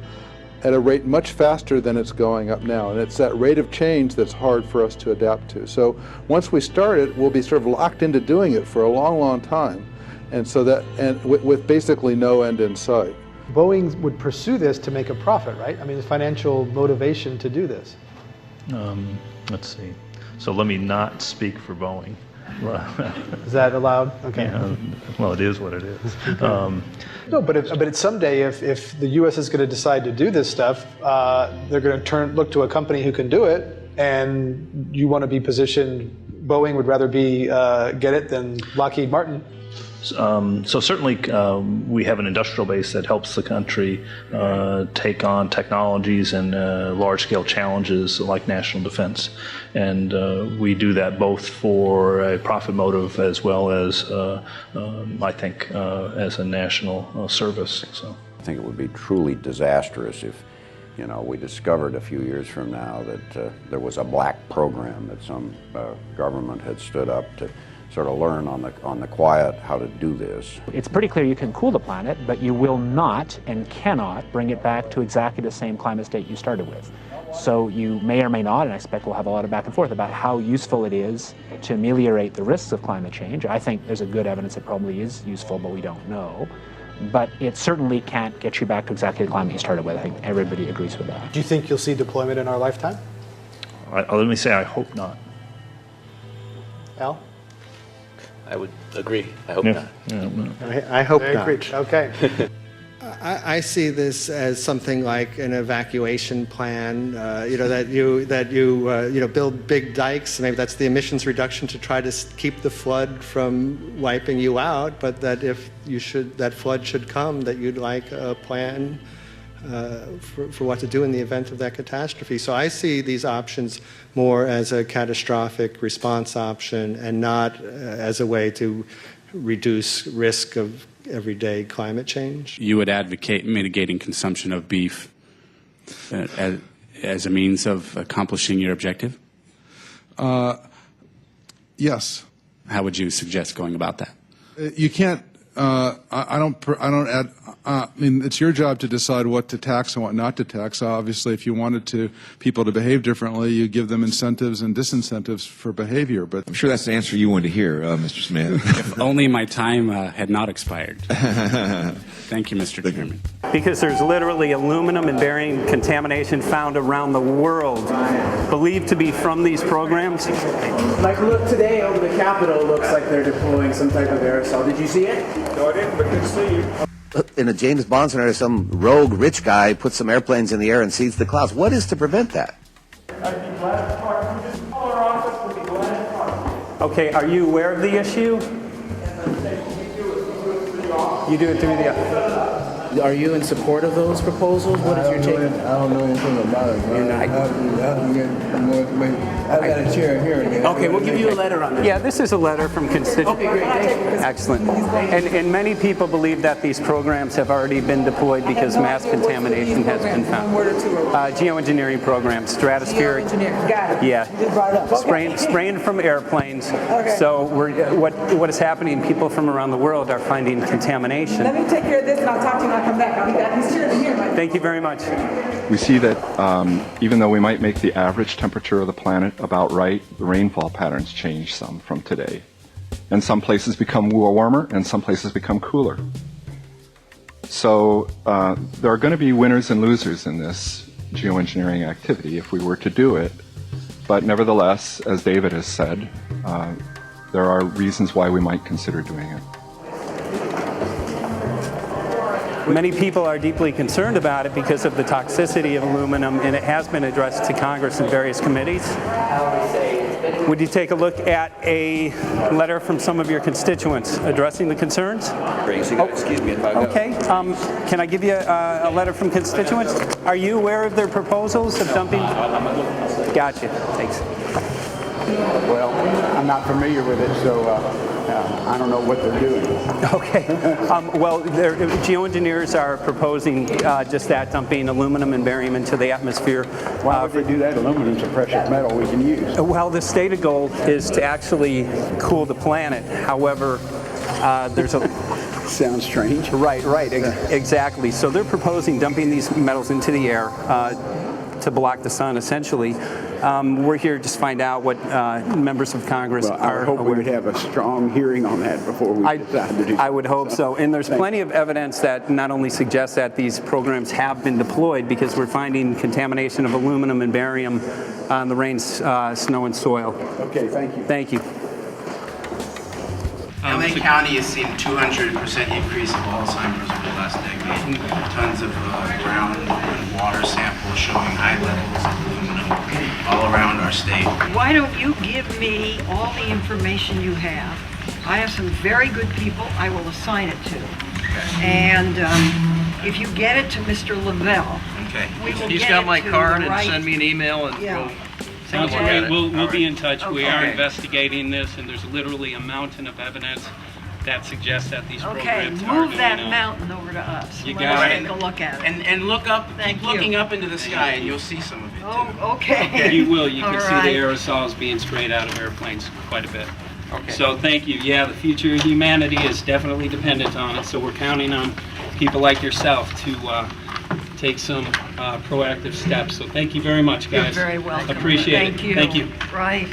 at a rate much faster than it's going up now. And it's that rate of change that's hard for us to adapt to. So once we start it, we'll be sort of locked into doing it for a long, long time. And so that, and with basically no end in sight. Boeing would pursue this to make a profit, right? I mean, there's financial motivation to do this. Let's see. So let me not speak for Boeing. Is that allowed? Okay. Yeah, well, it is what it is. No, but someday, if the U.S. is going to decide to do this stuff, they're going to look to a company who can do it, and you want to be positioned. Boeing would rather be get it than Lockheed Martin. So certainly we have an industrial base that helps the country take on technologies and large-scale challenges like national defense. And we do that both for a profit motive as well as, I think, as a national service. So I think it would be truly disastrous if You know, we discovered a few years from now that there was a black program that some government had stood up to sort of learn on the quiet how to do this. It's pretty clear you can cool the planet, but you will not and cannot bring it back to exactly the same climate state you started with. So you may or may not, and I expect we'll have a lot of back and forth about how useful it is to ameliorate the risks of climate change. I think there's a good evidence it probably is useful, but we don't know. But it certainly can't get you back to exactly the climate you started with. I think everybody agrees with that. Do you think you'll see deployment in our lifetime? Let me say I hope not. Al? I would agree. I hope not. I hope Very not. preached. Okay. I see this as something like an evacuation plan. That you build big dikes. Maybe that's the emissions reduction to try to keep the flood from wiping you out. But that if that flood should come, that you'd like a plan for what to do in the event of that catastrophe. So I see these options more as a catastrophic response option and not as a way to reduce risk of everyday climate change. You would advocate mitigating consumption of beef as a means of accomplishing your objective? Yes. How would you suggest going about that? You can't. I mean, it's your job to decide what to tax and what not to tax. Obviously, if you wanted people to behave differently, you give them incentives and disincentives for behavior. But I'm sure that's the answer you wanted to hear, Mr. Smith. If only my time had not expired. Thank you, Mr. Chairman. Because there's literally aluminum and barium contamination found around the world, believed to be from these programs. Like, look, today over the Capitol looks like they're deploying some type of aerosol. Did you see it? No, I didn't, but good to see you. In a James Bond scenario, some rogue rich guy puts some airplanes in the air and seeds the clouds. What is to prevent that? I'd be glad to talk. You just call our office, we'd be glad to talk. Okay, are you aware of the issue? You do it through the... Are you in support of those proposals? What is your take? I don't know anything about it. You're not. I have to get more information. I've got a chair here. Okay, we'll give you a letter on this. Yeah, this is a letter from constituents. Okay, great. Excellent. And many people believe that these programs have already been deployed because mass contamination has been found. Geoengineering programs, stratospheric. Got it. Yeah. Spraying from airplanes. Okay. So what is happening? People from around the world are finding contamination. Let me take care of this and I'll talk to you when I come back. I'll be back. He's here. Thank you very much. We see that even though we might make the average temperature of the planet about right, the rainfall patterns change some from today. And some places become warmer and some places become cooler. So there are going to be winners and losers in this geoengineering activity if we were to do it. But nevertheless, as David has said, there are reasons why we might consider doing it. Many people are deeply concerned about it because of the toxicity of aluminum, and it has been addressed to Congress in various committees. Would you take a look at a letter from some of your constituents addressing the concerns? Excuse me if I go. Okay. Can I give you a letter from constituents? Are you aware of their proposals of dumping? Gotcha. Thanks. Well, I'm not familiar with it, so I don't know what they're doing. Okay. Well, geoengineers are proposing just that, dumping aluminum and barium into the atmosphere. Why would they do that? Aluminum's a precious metal we can use. Well, the stated goal is to actually cool the planet. However, there's a... Sounds strange. Right, exactly. So they're proposing dumping these metals into the air to block the sun, essentially. We're here to just find out what members of Congress are I hope we would have a strong hearing on that before we decide to do I would hope so. And there's plenty of evidence that not only suggests that these programs have been deployed, because we're finding contamination of aluminum and barium on the rain, snow, and soil. Okay, thank you. Thank you. LA County has seen 200% increase of Alzheimer's over the last decade. Tons of ground and water samples showing high levels of aluminum all around our state. Why don't you give me all the information you have? I have some very good people I will assign it to. Okay. And if you get it to Mr. Lavelle, we will He's get got it my to card the and right... send me an email and we'll take a look at it. We'll be in touch. We are Okay. investigating this, and there's literally a mountain of evidence that suggests that these Okay, programs are move that going on. mountain over to us. You Let got us it. take a look at it. And look up, Thank keep looking you. up into the sky, and you'll see some of it. Oh, okay. You will. You All can see right. the aerosols being sprayed out of airplanes quite a bit. Okay. So thank you. Yeah, the future of humanity is definitely dependent on it. So we're counting on people like yourself to take some proactive steps. So thank you very much, guys. You're very welcome. Appreciate it. Thank you. Thank you. Right.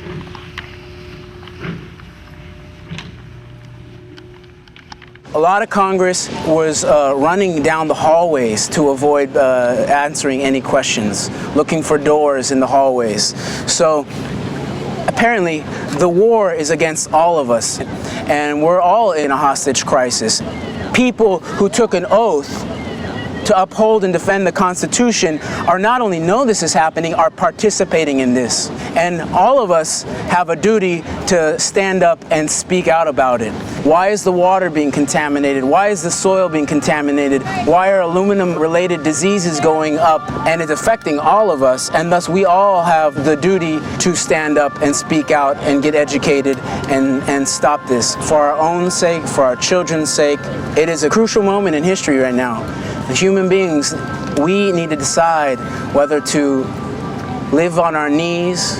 A lot of Congress was running down the hallways to avoid answering any questions, looking for doors in the hallways. So apparently the war is against all of us, and we're all in a hostage crisis. People who took an oath to uphold and defend the Constitution are not only know this is happening, are participating in this. And all of us have a duty to stand up and speak out about it. Why is the water being contaminated? Why is the soil being contaminated? Why are aluminum-related diseases going up? And it's affecting all of us, and thus we all have the duty to stand up and speak out and get educated and stop this. For our own sake, for our children's sake, it is a crucial moment in history right now. The human beings, we need to decide whether to live on our knees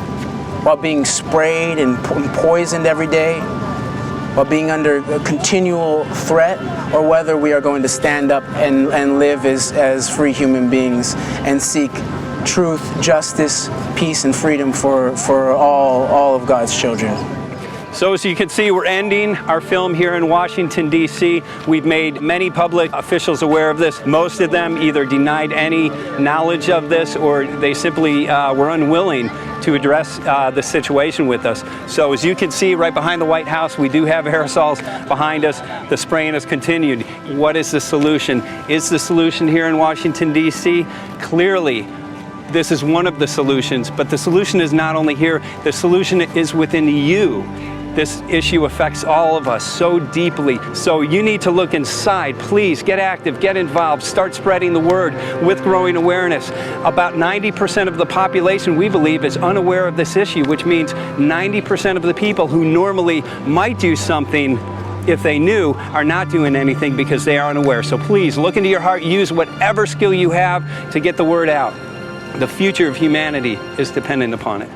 while being sprayed and poisoned every day, while being under a continual threat, or whether we are going to stand up and live as free human beings and seek truth, justice, peace, and freedom for all of God's children. So as you can see, we're ending our film here in Washington, D.C. We've made many public officials aware of this. Most of them either denied any knowledge of this, or they simply were unwilling to address the situation with us. So as you can see right behind the White House, we do have aerosols behind us. The spraying has continued. What is the solution? Is the solution here in Washington, D.C.? Clearly, this is one of the solutions, but the solution is not only here, the solution is within you. This issue affects all of us so deeply. So you need to look inside. Please get active, get involved, start spreading the word with growing awareness. About 90% of the population, we believe, is unaware of this issue, which means 90% of the people who normally might do something if they knew are not doing anything because they are unaware. So please look into your heart, use whatever skill you have to get the word out. The future of humanity is dependent upon it.